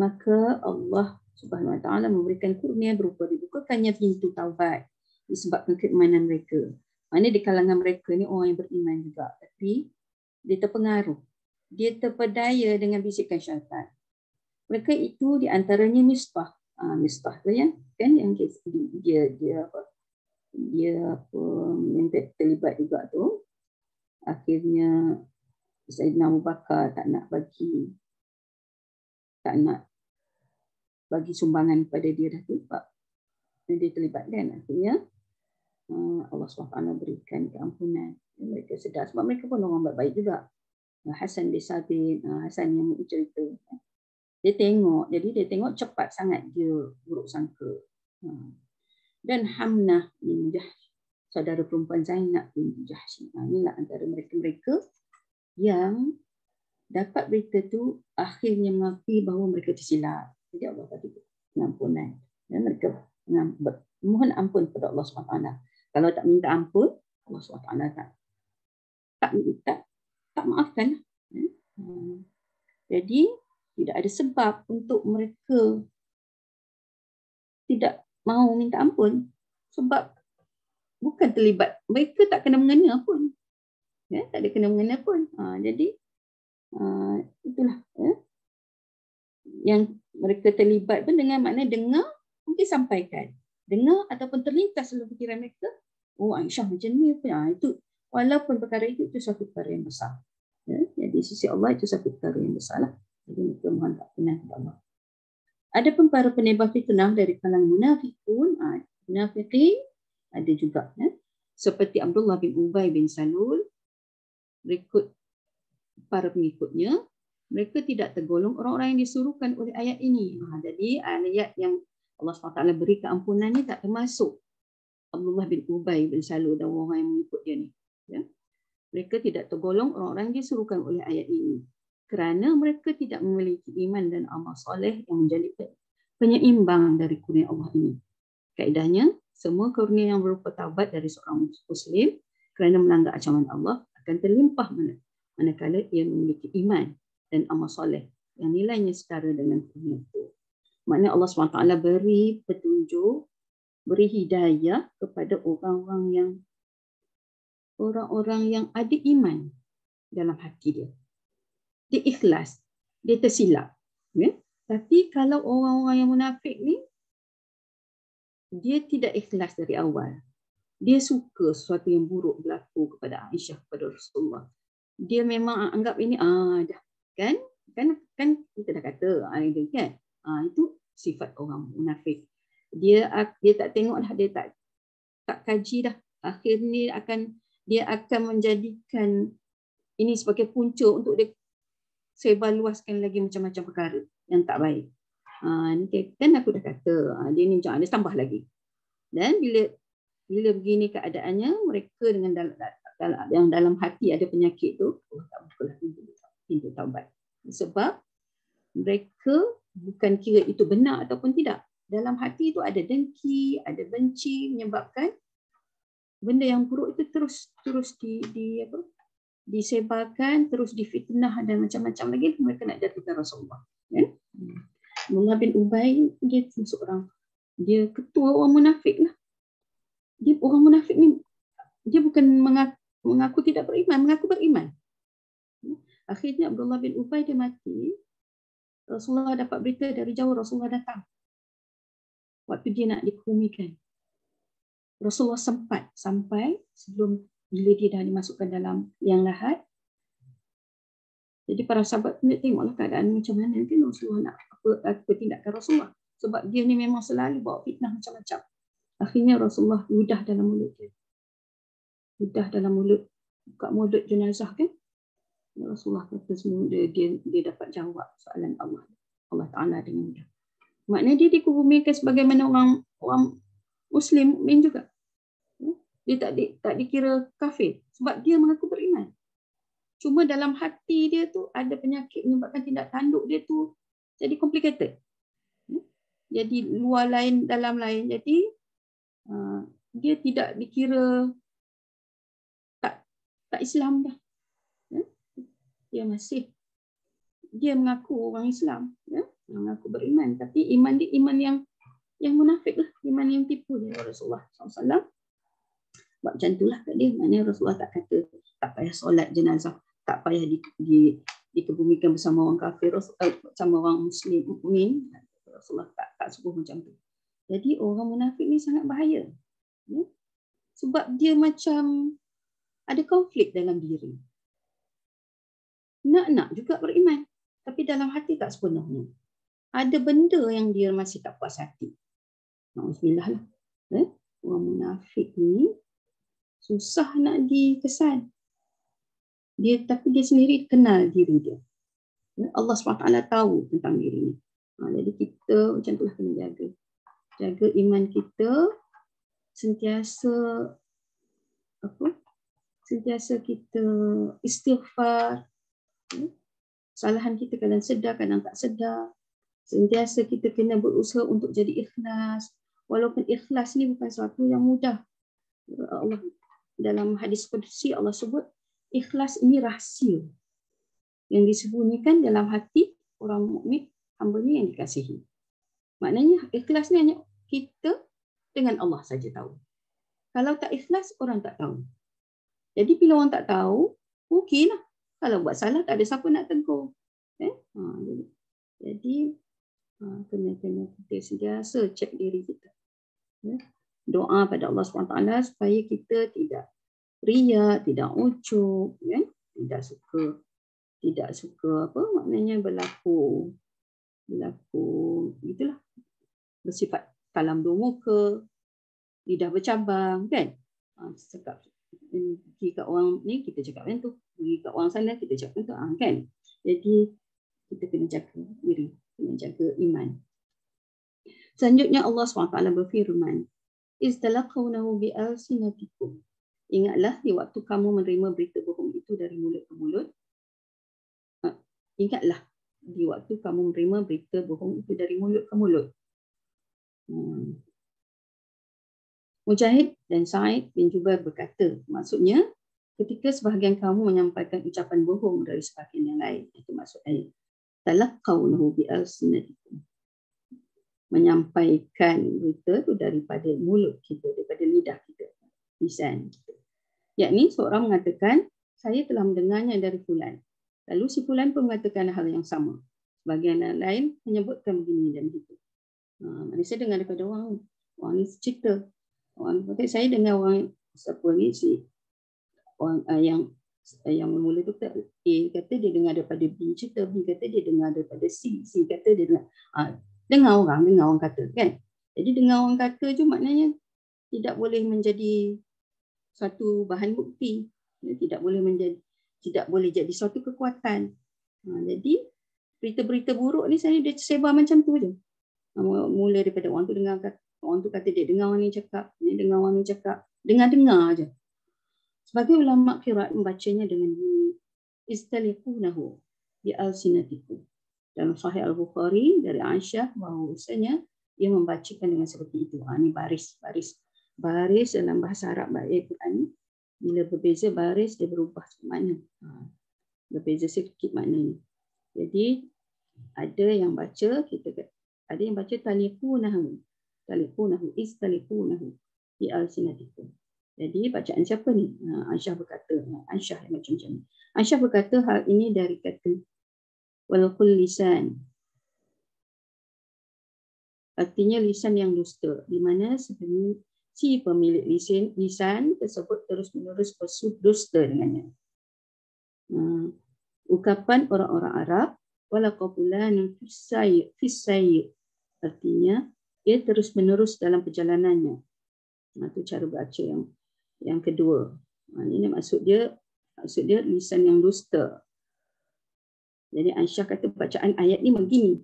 Maka Allah Subhanahu Wa Taala memberikan kurnia berupa dibukakannya pintu taubat disebabkan keimanan mereka. Maknanya di kalangan mereka ni orang yang beriman juga, tapi dia terpengaruh, dia terpedaya dengan bisikan syaitan. Mereka itu di antaranya Mistah. Mistah tu ya, kan yang dia yang terlibat juga tu. Akhirnya Sayyidina Abu Bakar tak nak bagi sumbangan kepada dia dah tu, sebab dia terlibat kan. Akhirnya Allah SWT berikan keampunan. Mereka sedar sebab mereka pun orang baik juga. Hasan bin Sabit, Hasan yang cerita, dia tengok cepat sangat dia buruk sangka. Dan Hamnah bin Jahsh, saudara perempuan Zainab bin Jahsh. Inilah antara mereka-mereka yang dapat berita tu akhirnya mengakui bahawa mereka tersilap. Jadi Allah bagi pengampunan. Dan mereka mohon ampun kepada Allah SWT. Kalau tak minta ampun, Allah SWT tak maafkan. Jadi Tidak ada sebab untuk mereka tidak mau minta ampun. Sebab bukan terlibat. Mereka tak kena mengena pun. Ya, tak ada kena mengena pun. Jadi itulah yang mereka terlibat pun dengan makna dengar, mungkin sampaikan. Dengar ataupun terlintas dalam fikiran mereka, oh Aisyah macam ni pun. Itu walaupun perkara itu satu perkara yang besar. Ya, jadi sisi Allah itu satu perkara yang besar lah. Jadi mereka mohon kepada Allah. Ada pun para penebar fitnah dari kalangan munafiqin ada juga. Seperti Abdullah bin Ubay bin Salul, berikut para pengikutnya, mereka tidak tergolong orang-orang yang disuruhkan oleh ayat ini. Jadi ayat yang Allah SWT beri keampunan ni tak termasuk Abdullah bin Ubay bin Salul dan orang yang mengikut dia ni. Ya. Mereka tidak tergolong orang-orang yang disuruhkan oleh ayat ini. Kerana mereka tidak memiliki iman dan amal soleh yang menjadi penyeimbang dari kurnia Allah ini. Kaedahnya, semua kurnia yang berupa taubat dari seorang Muslim kerana melanggar ancaman Allah akan terlimpah manakala ia memiliki iman dan amal soleh yang nilainya setara dengan kurnia itu. Maknanya Allah SWT beri petunjuk, beri hidayah kepada orang-orang yang ada iman dalam hati dia. Dia ikhlas, dia tersilap. Ya? Tapi kalau orang-orang yang munafik ni, dia tidak ikhlas dari awal. Dia suka sesuatu yang buruk berlaku kepada Aisyah, kepada Rasulullah. Dia memang anggap ini, dah. Kan kita dah kata, kan? Itu sifat orang munafik. Dia tak tengok dah, dia tak kaji dah. Akhirnya dia akan menjadikan ini sebagai punca untuk dia sebarluaskan lagi macam-macam perkara yang tak baik. Kan aku dah kata, dia ni jangan dia tambah lagi. Dan bila begini keadaannya, mereka dengan yang dalam hati ada penyakit tu, tak bukalah pintu taubat. Sebab mereka bukan kira itu benar ataupun tidak. Dalam hati itu ada dengki, ada benci, menyebabkan benda yang buruk itu terus disebarkan, terus difitnah dan macam-macam lagi. Mereka nak jatuhkan Rasulullah. Ya? Abdullah bin Ubay dia seorang, dia ketua orang munafik lah. Dia orang munafik ni, dia bukan mengaku tidak beriman, mengaku beriman. Akhirnya Abdullah bin Ubay dia mati. Rasulullah dapat berita dari jauh, Rasulullah datang. Waktu dia nak dikebumikan. Rasulullah sempat sampai sebelum bila dia dah dimasukkan dalam liang lahat. Jadi para sahabat nak tengoklah keadaan macam mana kan Rasulullah nak apa tindakan Rasulullah. Sebab dia ni memang selalu bawa fitnah macam-macam. Akhirnya Rasulullah ludah dalam mulut dia. Ludah dalam mulut, buka mulut jenazah kan. Rasulullah kata semua dia dapat jawab soalan Allah Ta'ala dengan mudah. Maknanya dia dikebumikan sebagaimana orang Muslim mukmin juga. Dia tak dikira kafir sebab dia mengaku beriman. Cuma dalam hati dia tu ada penyakit menyebabkan tindak tanduk dia tu jadi complicated. Jadi luar lain, dalam lain. Jadi dia tidak dikira tak Islam dah. Dia mengaku orang Islam, mengaku beriman, tapi iman dia iman yang munafik lah, iman yang tipu dia Rasulullah SAW. Sebab macam itulah kat dia, maknanya Rasulullah tak kata tak payah solat jenazah, tak payah dikebumikan bersama orang kafir, bersama orang Muslim mukmin. Rasulullah tak suruh macam tu. Jadi orang munafik ni sangat bahaya. Ya? Sebab dia macam ada konflik dalam diri. Nak juga beriman, tapi dalam hati tak sepenuhnya. Ada benda yang dia masih tak puas hati. Alhamdulillah lah. Orang munafik ni susah nak dikesan. Tapi dia sendiri kenal diri dia. Allah SWT tahu tentang diri ni. Jadi kita macam itulah kena jaga. Jaga iman kita, sentiasa kita istighfar. Kesalahan kita kadang sedar, kadang tak sedar. Sentiasa kita kena berusaha untuk jadi ikhlas. Walaupun ikhlas ni bukan sesuatu yang mudah. Allah dalam hadis qudsi Allah sebut ikhlas ini rahsia yang disembunyikan dalam hati orang mukmin, hamba-Nya yang dikasihi. Maknanya ikhlas ni hanya kita dengan Allah saja tahu. Kalau tak ikhlas, orang tak tahu. Jadi bila orang tak tahu, okeylah. Kalau buat salah, tak ada siapa nak tegur. Jadi kena kita sentiasa cek diri kita. Doa pada Allah SWT supaya kita tidak riya, tidak ujub, tidak suka apa maknanya berlaku itulah, bersifat kalam dua muka, lidah bercabang, kan? Cakap pergi kat orang ni kita cakap macam tu, pergi kat orang sana kita cakap macam tu, kan? Jadi kita kena jaga diri, kena jaga iman. Selanjutnya Allah SWT berfirman, istalaqawnahu bi'alsinatikum. Ingatlah di waktu kamu menerima berita bohong itu dari mulut ke mulut. Ingatlah di waktu kamu menerima berita bohong itu dari mulut ke mulut. Mujahid dan Sa'id bin Jubair berkata, maksudnya ketika sebahagian kamu menyampaikan ucapan bohong dari sebahagian yang lain, itu maksud ayat. Talaqawnahu bi'alsinatikum. Menyampaikan berita itu daripada mulut kita, daripada lidah kita, lisan kita. Yakni seorang mengatakan, saya telah mendengarnya dari fulan. Lalu si fulan pun mengatakan hal yang sama. Sebagian lain menyebutkan begini dan begitu. Saya dengar daripada orang ni cerita. Orang kata saya dengar orang siapa ni si orang yang mula tu kata A kata dia dengar daripada B cerita, B kata dia dengar daripada C kata dia dengar orang kata, kan. Jadi dengar orang kata tu maknanya tidak boleh menjadi satu bahan bukti, tidak boleh jadi suatu kekuatan. Jadi berita-berita buruk ni saya dia tersebar macam tu je. Mula daripada orang tu dengar orang tu kata dia dengar orang ni cakap, dengar orang ni cakap, dengar je. Sebagai ulama qiraat membacanya dengan bunyi istaliqunahu bi alsinatikum. Dalam Sahih Al-Bukhari dari Aisyah bahawasanya ia membacakan dengan seperti itu. Ini baris dalam bahasa Arab Al-Quran ni bila berbeza baris dia berubah makna. Berbeza sedikit maknanya. Jadi ada yang baca ada yang baca taliqunahu istaliqunahu bi alsinatikum. Jadi bacaan siapa ni? Aisyah berkata, Aisyah macam ni. Aisyah berkata hal ini dari kata wal lisan. Artinya lisan yang dusta, di mana sebenarnya si pemilik lisan tersebut terus-menerus berdusta dengannya. Ukapan orang-orang Arab wala qabulan fisayy, artinya dia terus-menerus dalam perjalanannya. Itu cara baca yang kedua. Ini maksud dia lisan yang dusta. Jadi Aisyah kata bacaan ayat ni begini.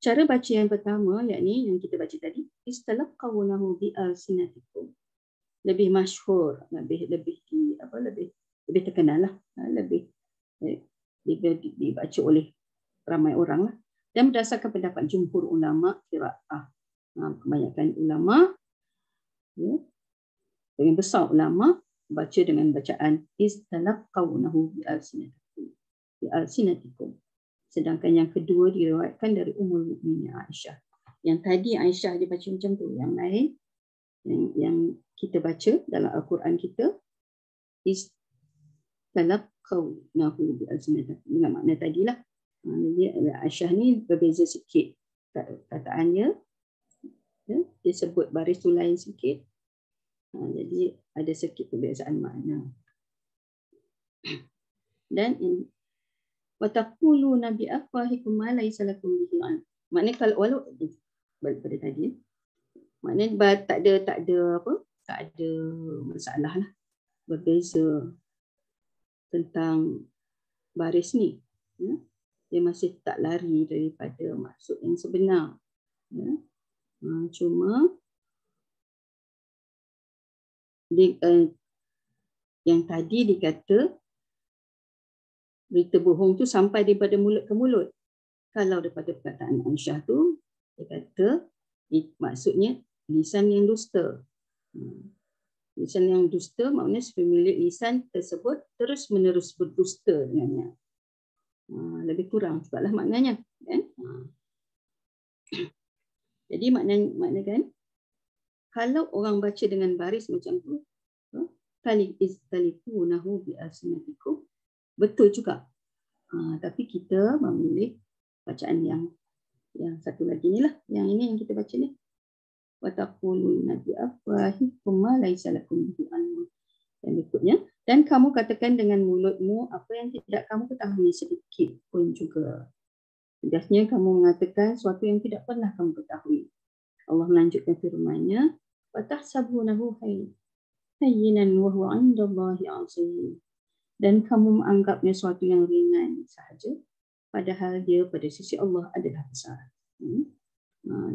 Cara baca yang pertama, yakni yang kita baca tadi, istalaqawnahu bi alsinatikum. Lebih masyhur, lebih terkenal lah, lebih dibaca oleh ramai orang lah. Dan berdasarkan pendapat jumhur ulama qiraah. Kebanyakan ulama, yang besar ulama baca dengan bacaan istalaqawnahu bi alsinatikum. Sedangkan yang kedua diriwayatkan dari Ummul Mukminin Aisyah. Yang tadi Aisyah dia baca macam tu. Yang lain yang kita baca dalam Al-Quran kita istalaqawnahu bi alsinatikum. Dengan makna tadilah. Jadi Aisyah ni berbeza sikit kataannya. Dia sebut baris tu lain sikit. Jadi ada sikit perbezaan makna. Dan wataquluna bi afwahikum ma laysa lakum bihi ilm. Maknanya kalau walau balik pada tadi, maknanya tak ada masalah lah, berbeza tentang baris ni. Dia masih tak lari daripada maksud yang sebenar. Cuma yang tadi dikata berita bohong tu sampai daripada mulut ke mulut. Kalau daripada perkataan Aisyah tu, dia kata maksudnya lisan yang dusta. Lisan yang dusta maknanya pemilik lisan tersebut terus menerus berdusta dengannya. Lebih kurang juga lah maknanya. Kan? Jadi makna kan, kalau orang baca dengan baris macam tu, kali istalifunahu bi asnatikum, betul juga. Tapi kita memilih bacaan yang satu lagi ni lah, yang ini yang kita baca ni. Wa taquluna bi afwahikum ma laysa lakum bihi ilm. Dan berikutnya, dan kamu katakan dengan mulutmu apa yang tidak kamu ketahui sedikit pun juga. Tegasnya kamu mengatakan sesuatu yang tidak pernah kamu ketahui. Allah melanjutkan firman-Nya, wa tahsabunahu hayyinan wa huwa 'indallahi 'azim. Dan kamu menganggapnya sesuatu yang ringan sahaja, padahal dia pada sisi Allah adalah besar.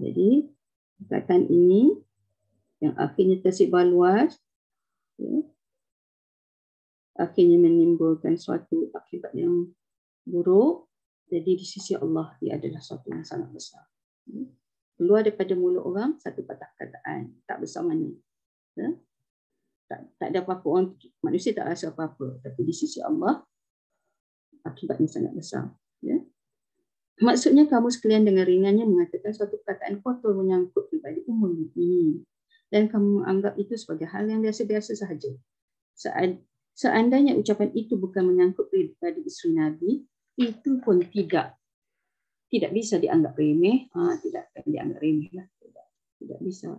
Jadi perkataan ini yang akhirnya tersebar luas, akhirnya menimbulkan suatu akibat yang buruk. Jadi di sisi Allah dia adalah sesuatu yang sangat besar. Keluar daripada mulut orang satu patah kataan, tak besar mana. Tak ada apa-apa, orang manusia tak rasa apa-apa, tapi di sisi Allah akibatnya sangat besar. Maksudnya kamu sekalian dengan ringannya mengatakan suatu perkataan kotor menyangkut pribadi umum ini, dan kamu menganggap itu sebagai hal yang biasa-biasa sahaja. Seandainya ucapan itu bukan menyangkut pribadi isteri Nabi, itu pun tidak bisa dianggap remeh. Tidak akan dianggap remeh lah. Tidak bisa.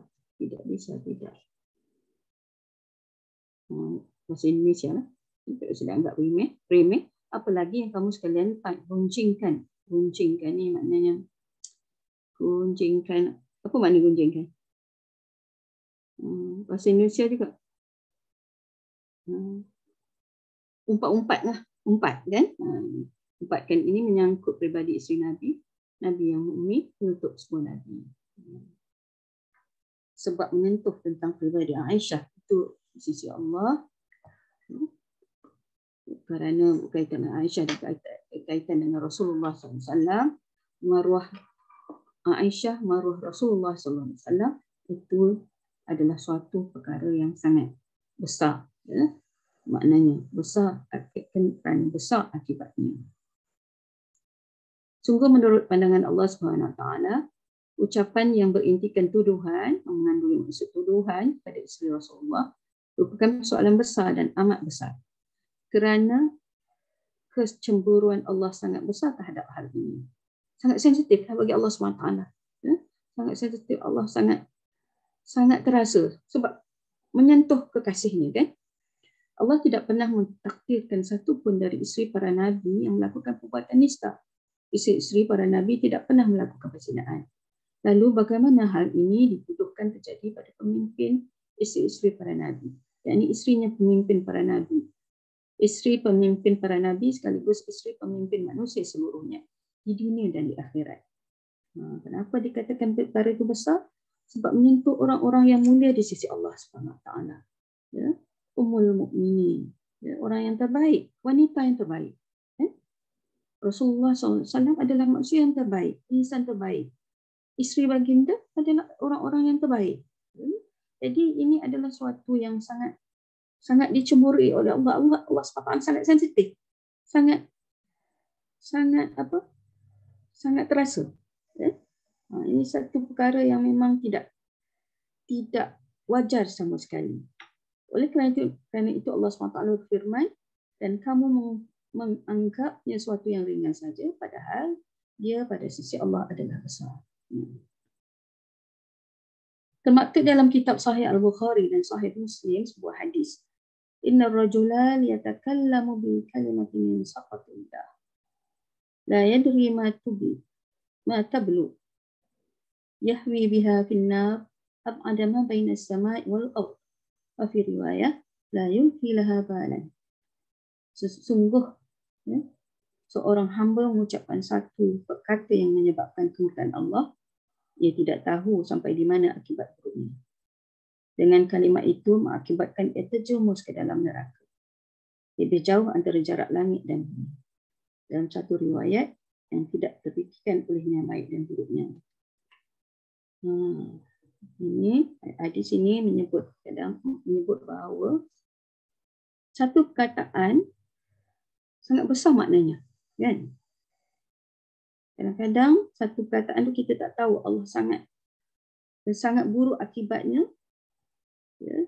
Bahasa Indonesia lah. Tidak bisa dianggap remeh. Apalagi yang kamu sekalian runcingkan. Runcingkan ni maknanya runcingkan. Apa makna runcingkan? Bahasa Indonesia juga. Umpat-umpat lah. Umpat kan? Umpatkan ini menyangkut pribadi isteri Nabi yang mukmin untuk semua Nabi. Sebab menyentuh tentang pribadi Aisyah itu di sisi Allah, kerana berkaitan dengan Aisyah dan berkaitan dengan Rasulullah SAW, maruah Aisyah, maruah Rasulullah SAW itu adalah suatu perkara yang sangat besar. Maknanya besar, kerana besar akibatnya. Sungguh menurut pandangan Allah SWT, ucapan yang berintikan tuduhan, mengandungi maksud tuduhan pada isteri Rasulullah, merupakan persoalan besar dan amat besar. Kerana kecemburuan Allah sangat besar terhadap hal ini. Sangat sensitif bagi Allah SWT. Sangat sensitif, Allah sangat terasa sebab menyentuh kekasihnya kan. Allah tidak pernah mentakdirkan satu pun dari isteri para Nabi yang melakukan perbuatan nista. Isteri para Nabi tidak pernah melakukan perzinaan. Lalu bagaimana hal ini dituduhkan terjadi pada pemimpin isteri para Nabi? Yakni isterinya pemimpin para Nabi. Isteri pemimpin para Nabi sekaligus isteri pemimpin manusia seluruhnya di dunia dan di akhirat. Kenapa dikatakan perkara itu besar? Sebab menyentuh orang-orang yang mulia di sisi Allah SWT. Ummul Mukminin, orang yang terbaik, wanita yang terbaik. Rasulullah SAW adalah manusia yang terbaik, insan terbaik. Isteri baginda adalah orang-orang yang terbaik. Jadi ini adalah suatu yang sangat dicemburui oleh Allah. Allah SWT sangat sensitif, sangat terasa. Ini satu perkara yang memang tidak wajar sama sekali. Oleh kerana itu Allah SWT berfirman, dan kamu menganggapnya sesuatu yang ringan saja, padahal dia pada sisi Allah adalah besar. Termaktub dalam kitab Sahih Al-Bukhari dan Sahih Muslim sebuah hadis. Inna rajula yatakallamu bi kalimatin min saqatillah. La yadri ma tablu. Yahwi biha fin nar ab'ada ma baina as-sama'i wal ardh. Wa fi riwayah la yulqi laha balan. Sesungguh seorang hamba mengucapkan satu perkata yang menyebabkan kemurkaan Allah, ia tidak tahu sampai di mana akibat buruknya. Dengan kalimat itu mengakibatkan ia terjerumus ke dalam neraka. Lebih jauh antara jarak langit dan bumi. Dalam satu riwayat yang tidak terfikirkan olehnya baik dan buruknya. Ini hadis ini menyebut bahawa satu perkataan sangat besar maknanya, kan? Kadang-kadang satu perkataan tu kita tak tahu Allah sangat buruk akibatnya, ya,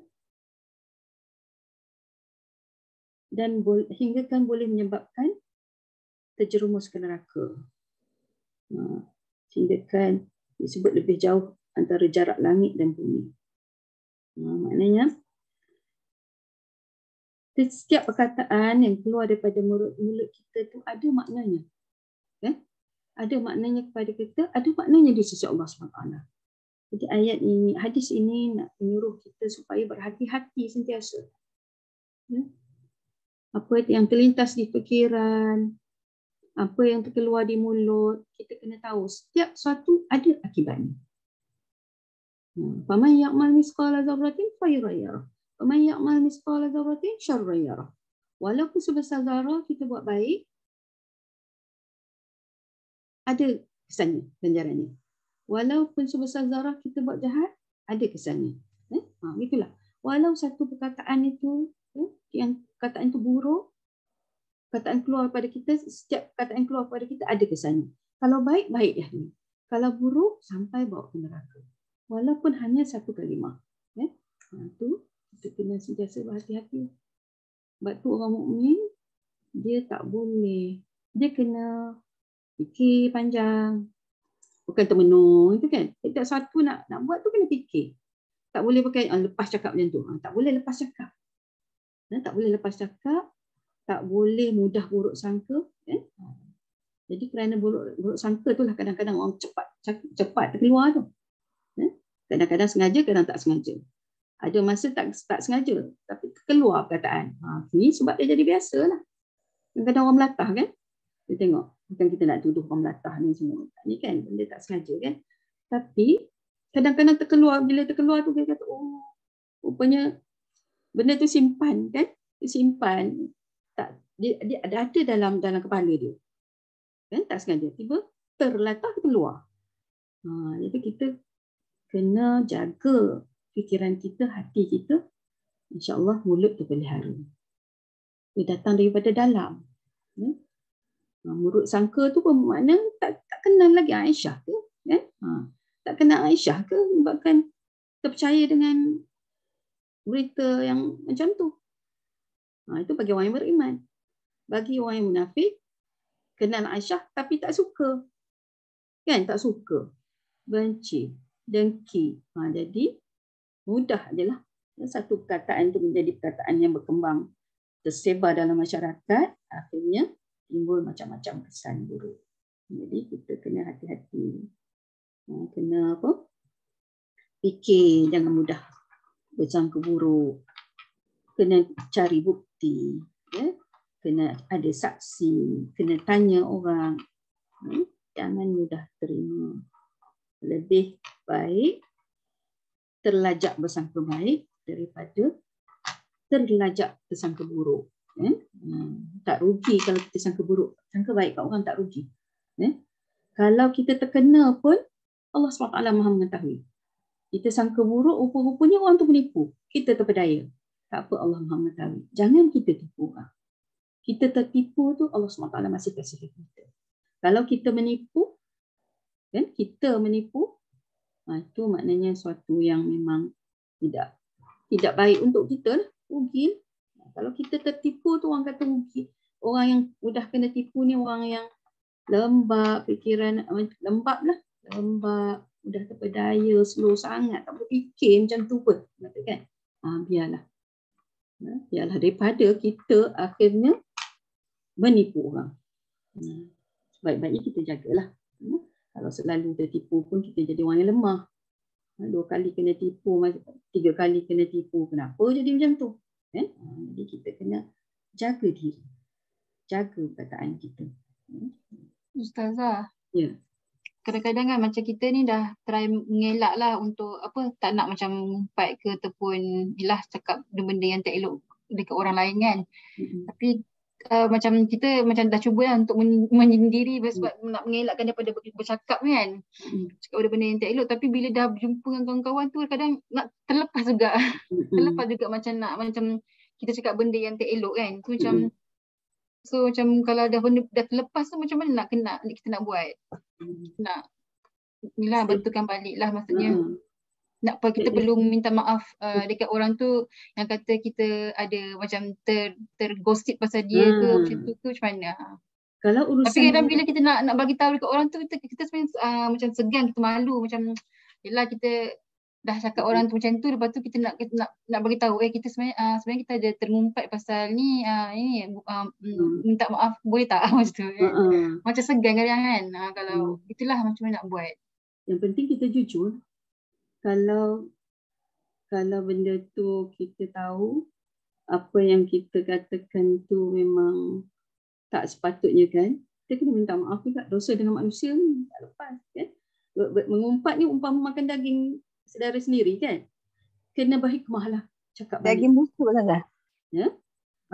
dan hingga kan boleh menyebabkan terjerumus ke neraka. Sehingga kan disebut lebih jauh antara jarak langit dan bumi. Maknanya setiap perkataan yang keluar daripada mulut kita tu ada maknanya. Kan? Ada maknanya kepada kita, ada maknanya di sisi Allah SWT. Jadi ayat ini, hadis ini nak menyuruh kita supaya berhati-hati sentiasa. Ya? Apa yang terlintas di fikiran, apa yang terkeluar di mulut, kita kena tahu setiap sesuatu ada akibatnya. Faman ya'mal misqala dzarratin khairan yarah. Faman ya'mal misqala dzarratin syarran yarah. Walaupun sebesar zarah kita buat baik, ada kesannya, ganjarannya. Walaupun sebesar zarah kita buat jahat, ada kesannya. Itulah. Walau satu perkataan itu, yang perkataan itu buruk, perkataan keluar pada kita, setiap perkataan keluar pada kita ada kesannya. Kalau baik, baiklah dia. Kalau buruk, sampai bawa ke neraka. Walaupun hanya satu kalimah. Itu kita kena sentiasa berhati-hati. Sebab tu orang mukmin dia tak boleh. Dia kena fikir panjang. Bukan termenung itu kan. Tak satu nak buat tu kena fikir. Tak boleh pakai lepas cakap macam tu. Tak boleh lepas cakap. Tak boleh lepas cakap. Tak boleh mudah buruk sangka. Jadi kerana buruk sangka tu lah kadang-kadang orang cepat terkeluar tu. Kadang-kadang sengaja, kadang tak sengaja. Ada masa tak sengaja, tapi keluar perkataan. Ini sebab dia jadi biasa lah. Kadang-kadang orang melatah kan. Kita tengok. Bukan kita nak tuduh orang melatah ni semua. Ini kan benda tak sengaja kan. Tapi kadang-kadang bila terkeluar tu kita kata, oh rupanya benda tu simpan kan. Simpan. Dia ada dalam kepala dia. Kan tak sengaja. Tiba terlatah keluar. Jadi kita kena jaga fikiran kita, hati kita. InsyaAllah mulut terpelihara. Dia datang daripada dalam. Mulut sangka tu bermakna tak kenal lagi Aisyah ke. Kan? Tak kenal Aisyah ke sebabkan terpercaya dengan berita yang macam tu. Itu bagi orang yang beriman. Bagi orang yang munafik, kenal Aisyah tapi tak suka. Kan? Tak suka. Benci. Dengki. Jadi mudah ajalah satu perkataan itu menjadi perkataan yang berkembang, tersebar dalam masyarakat, akhirnya timbul macam-macam kesan buruk. Jadi kita kena hati-hati. Kena apa? Fikir, jangan mudah bersangka buruk. Kena cari bukti. Kena ada saksi. Kena tanya orang. Jangan mudah terima. Lebih baik terlajak bersangka baik daripada terlajak bersangka buruk. Tak rugi kalau kita sangka buruk. Sangka baik kat orang tak rugi. Kalau kita terkena pun Allah SWT Maha mengetahui. Kita sangka buruk, rupa-rupanya orang tu menipu. Kita terpedaya. Tak apa, Allah Maha mengetahui. Jangan kita tipu orang. Kita tertipu tu Allah SWT masih kasih kita. Kalau kita menipu, kan, kita menipu, itu maknanya suatu yang memang tidak baik untuk kita lah. Rugi. Kalau kita tertipu tu orang kata rugi. Orang yang mudah kena tipu ni orang yang lembab, fikiran lembab lah. Lembab, mudah terpedaya, slow sangat. Tak boleh fikir macam tu pun. Kan? Biarlah. Biarlah daripada kita akhirnya menipu orang. Baik-baiknya kita jagalah. Kalau selalu tertipu pun kita jadi orang yang lemah. 2 kali kena tipu, 3 kali kena tipu. Kenapa jadi macam tu? Jadi kita kena jaga diri. Jaga perkataan kita. Ustazah. Ya. Kadang-kadang kan macam kita ni dah try mengelak lah untuk apa, tak nak macam mengumpat ke ataupun yelah cakap benda-benda yang tak elok dekat orang lain kan. Tapi macam kita macam dah cuba lah untuk menyendiri sebab nak mengelakkan daripada bercakap kan. Cakap benda-benda yang tak elok, tapi bila dah berjumpa dengan kawan-kawan tu kadang nak terlepas juga. Terlepas juga macam nak macam kita cakap benda yang tak elok kan. Tu macam So macam kalau dah benda dah terlepas tu macam mana kita nak buat? Nak inilah betulkan balik lah maksudnya. Nak apa kita perlu minta maaf dekat orang tu yang kata kita ada macam tergosip pasal dia ke macam tu ke macam mana? Kalau urusan tapi kadang bila kita nak bagi tahu dekat orang tu kita sebenarnya macam segan, kita malu macam yelah kita dah cakap orang tu macam tu, lepas tu kita nak bagi tahu kita sebenarnya kita ada terngumpat pasal ni ini minta maaf boleh tak macam tu kan. Macam segan kadang kan. Kalau itulah macam mana nak buat. Yang penting kita jujur. Kalau benda tu kita tahu apa yang kita katakan tu memang tak sepatutnya kan, kita kena minta maaf juga. Dosa dengan manusia ni tak lepas kan. Mengumpat ni umpama makan daging saudara sendiri kan. Kena berhikmah lah cakap balik. Daging busuk kan? Ya?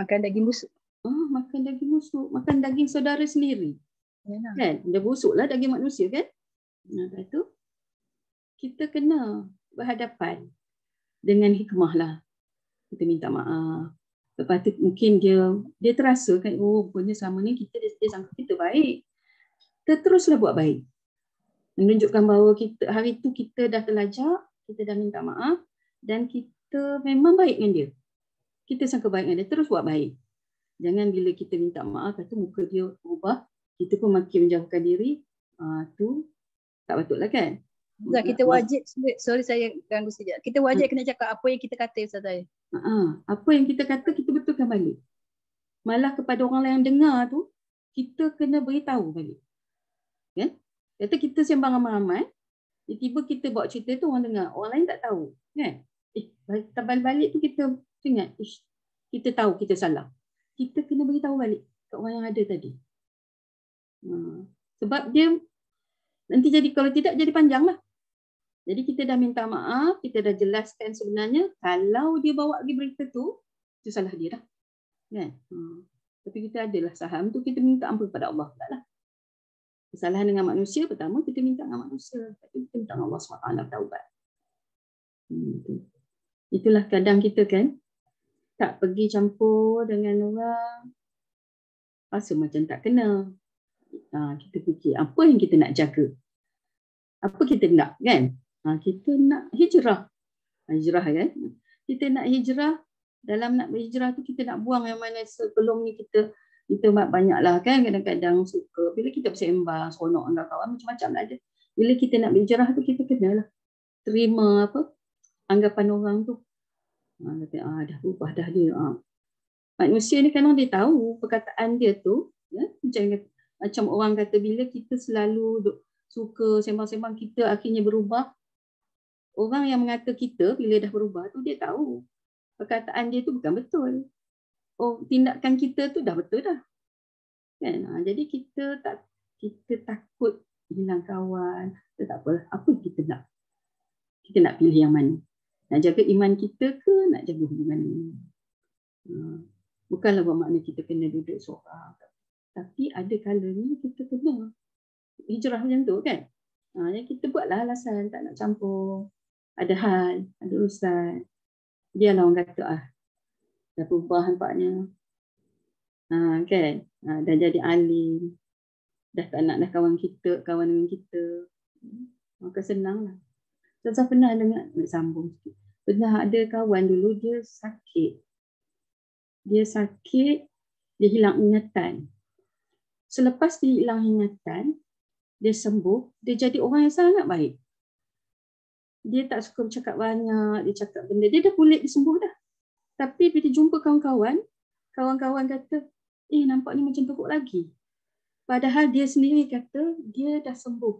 Makan daging busuk. Makan daging busuk, makan daging saudara sendiri. Yalah. Kan? Dia busuk lah daging manusia kan. Lepas tu kita kena berhadapan dengan hikmah lah. Kita minta maaf. Lepas tu mungkin dia terasa kan, punya selama ni dia sangka kita baik. Kita teruslah buat baik. Menunjukkan bahawa hari tu kita dah terlajak, kita dah minta maaf dan kita memang baik dengan dia. Kita sangka baik dengan dia, terus buat baik. Jangan bila kita minta maaf, kata muka dia berubah, kita pun makin menjauhkan diri, tu tak patutlah kan. Ustaz, kita wajib, sorry saya ganggu sekejap. Kita wajib kena cakap apa yang kita kata Ustaz saya. Apa yang kita kata, kita betulkan balik. Malah kepada orang lain yang dengar tu, kita kena beritahu balik. Kan? Kata kita sembang ramai-ramai, tiba-tiba kita bawa cerita tu orang dengar, orang lain tak tahu. Kan? Balik tu kita ingat, kita tahu kita salah. Kita kena beritahu balik kat orang yang ada tadi. Sebab dia nanti jadi, kalau tidak jadi panjang lah. Jadi kita dah minta maaf, kita dah jelaskan sebenarnya kalau dia bawa lagi berita tu, itu salah dia dah. Kan? Tapi kita adalah saham tu, kita minta ampun kepada Allah lah. Kesalahan dengan manusia, pertama kita minta dengan manusia. Tapi kita minta dengan Allah SWT taubat. Itulah kadang kita kan, tak pergi campur dengan orang, rasa macam tak kena. Kita fikir, apa yang kita nak jaga? Apa kita nak kan? Kita nak hijrah. Hijrah kan? Kita nak hijrah. Dalam nak berhijrah tu kita nak buang yang mana sebelum ni kita banyaklah kan kadang-kadang suka. Bila kita bersembang, seronok dengan kawan, macam-macam lah ada. Bila kita nak berhijrah tu kita kenalah terima anggapan orang tu. Dah berubah dah dia. Manusia ni kadang dia tahu perkataan dia tu. Ya? Macam orang kata bila kita selalu suka sembang-sembang kita akhirnya berubah. Orang yang mengata kita bila dah berubah tu dia tahu perkataan dia tu bukan betul. Tindakan kita tu dah betul dah. Kan? Jadi kita takut hilang kawan. Tak apa. Apa kita nak? Kita nak pilih yang mana? Nak jaga iman kita ke nak jaga hubungan ini? Bukanlah bermakna kita kena duduk seorang. Tapi ada kalanya kita kena hijrah macam tu kan. Jadi kita buatlah alasan tak nak campur. Ada hal, ada urusan. Biarlah orang kata dah berubah nampaknya. Kan? Dah jadi alim. Dah tak nak dah kawan dengan kita. Maka senanglah. Saya pernah dengar, nak sambung sikit. Pernah ada kawan dulu dia sakit. Dia hilang ingatan. Selepas dia hilang ingatan, dia sembuh, dia jadi orang yang sangat baik. Dia tak suka bercakap banyak, dia cakap benda, dia dah pulih, dia sembuh dah. Tapi bila jumpa kawan-kawan kata, nampak ni macam teruk lagi. Padahal dia sendiri kata, dia dah sembuh.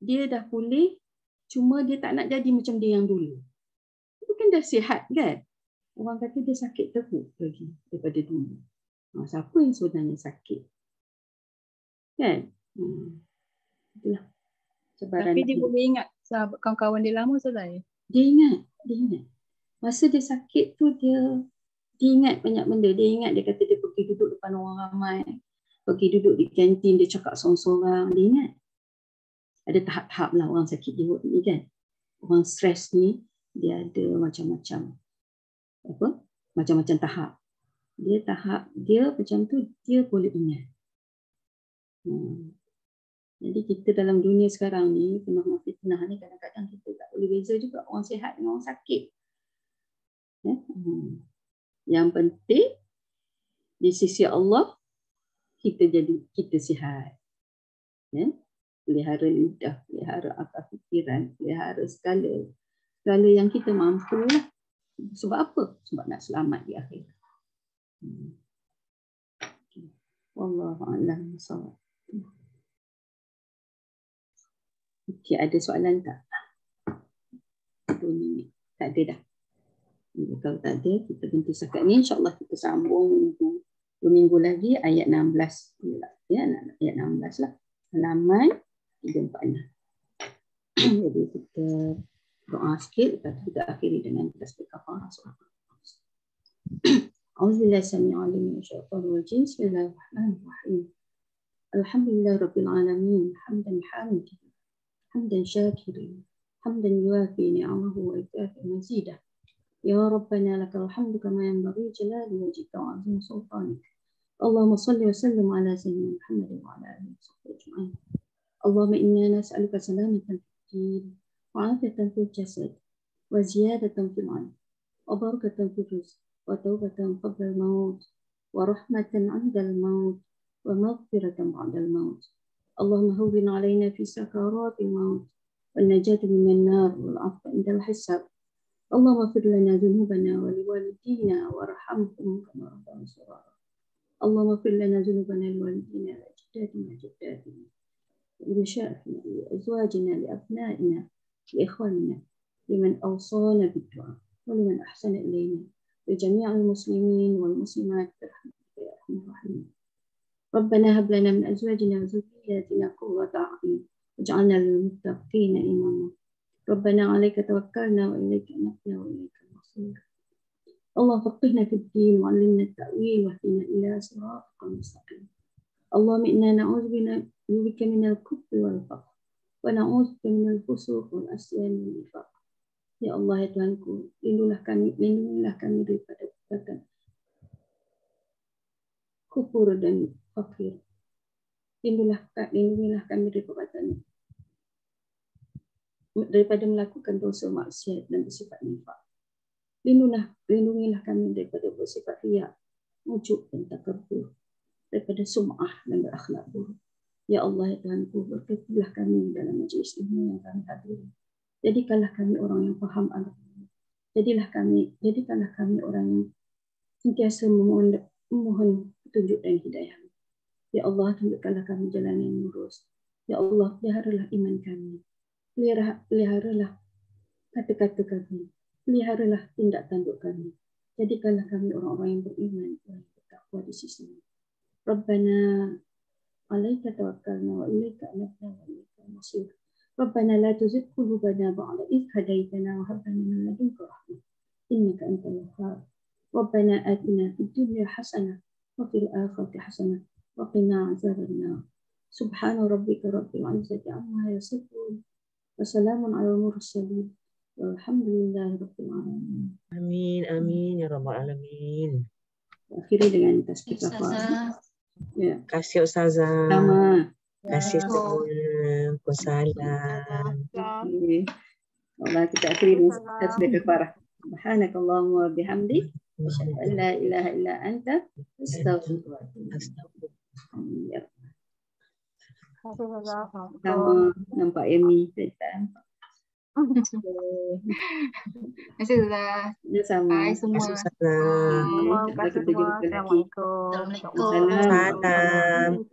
Dia dah pulih, cuma dia tak nak jadi macam dia yang dulu. Itu kan dah sihat kan? Orang kata dia sakit teruk lagi daripada dulu. Siapa yang sebenarnya sakit? Kan? Itulah. Tapi dia boleh ingat sahabat kawan-kawan dia lama Ustaz. Dia ingat. Masa dia sakit tu dia ingat banyak benda. Dia ingat dia kata dia pergi duduk depan orang ramai. Pergi duduk di kantin, dia cakap sorang-sorang. Dia ingat. Ada tahap-tahap lah orang sakit jiwa ni kan. Orang stres ni dia ada macam-macam tahap. Dia tahap dia macam tu, dia boleh ingat. Jadi kita dalam dunia sekarang ni, penuh fitnah ni, kadang-kadang kita tak boleh beza juga orang sihat dengan orang sakit. Yang penting di sisi Allah kita sihat. Pelihara lidah, pelihara akal fikiran, pelihara segala yang kita mampu lah. Sebab apa? Sebab nak selamat di akhirat. Wallahu a'lam bissawab. Okey, ada soalan tak? 2 minit. Tak ada dah. Kalau tak ada, kita berhenti setakat ni. InsyaAllah kita sambung 2 minggu lagi ayat 16. Ya, ayat 16 lah. Halaman 346. Jadi kita doa sikit. Lepas tu kita akhiri dengan tasbih kafarah. A'udzubillahi samii'il 'aliim minasyaitonir rajiim. Bismillahirrahmanirrahim. Alhamdulillah rabbil alamin. Hamdan hamidan. Hamdan syakirin. Hamdan yuwafi ni'amahu wa yukafi mazidah. Ya Rabbana lakal hamdu kama yanbaghi jalali wajhika wa 'azimi sultanik. Allahumma salli wa sallim ala sayyidina Muhammad wa ala alihi wa sahbihi ajma'in. Allahumma inna nas'aluka salamatan fid din wa 'afiyatan fil jasad wa ziyadatan fil 'ilm wa barakatan fil rizq wa tawbatan qabla al-maut wa rahmatan 'inda al-maut wa maghfiratan ba'da al-maut. Allahumma hawwin 'alaina fi sakaratil maut wal najata minan nar wal 'afwa 'inda al-hisab. اللهم اغفر لنا ذنوبنا ولوالدينا وارحمهم كما ربنا صغارا. اللهم اغفر لنا ذنوبنا لوالدينا واجدادنا وجداتنا ولمشايخنا لازواجنا لابنائنا لاخواننا لمن اوصانا بالدعاء ولمن احسن الينا لجميع المسلمين والمسلمات برحمتك يا ارحم الراحمين. ربنا هب لنا من ازواجنا وذرياتنا قرة اعين واجعلنا للمتقين اماما. ربنا عليك توكلنا وإليك أنبنا وإليك المصير. الله فقهنا في الدين وعلمنا التأويل واهدنا إلى صراطك المستقيم. اللهم إنا نعوذ بك من الكفر والفقر ونعوذ بك من الفسوق والعصيان والنفاق. Ya Allah, ya Tuhanku, lindungilah kami daripada perbuatan kufur dan fakir. Lindungilah kami daripada melakukan dosa maksiat dan bersifat nifak. Lindungilah kami daripada bersifat riya, ujub dan takabur, daripada sum'ah dan berakhlak buruk. Ya Allah, ya Tuhanku, berkatilah kami dalam majlis ilmu yang kami hadiri. Jadikanlah kami orang yang faham agama. Jadikanlah kami orang yang sentiasa memohon petunjuk dan hidayah. Ya Allah, tunjukkanlah kami jalan yang lurus. Ya Allah, peliharalah iman kami. Peliharalah kata-kata kami. Peliharalah tindak tanduk kami. Jadikanlah kami orang-orang yang beriman, yang bertakwa di sisimu. Rabbana alaika tawakkalna wa ilaika anabna wa ilaika al-masir. Rabbana la tuzigh qulubana ba'da idh hadaytana wa hab lana min ladunka rahmah innaka antal wahhab. Rabbana atina fid dunya hasanah wa fil akhirati hasanah wa qina adzaban nar. Subhana rabbika rabbil izzati amma yasifun. Wassalamun ala mursalin. Walhamdulillahi rabbil alamin. Amin, amin ya rabbal alamin. Akhiri dengan tasbih kafarah. Ya. Kasih Ustazah. Sama. Kasih semua. Wassalam. Okay. Allah, kita akhiri dengan tasbih kafarah. Subhanakallahumma wa bihamdik, asyhadu an la ilaha illa anta, astaghfiruka wa atubu ilaik. Sama, nampak Amy cerita. Terima kasih Ustazah. Sama. Bye semua. Ustazah. Terima kasih semua. Assalamualaikum. Assalamualaikum. Salam.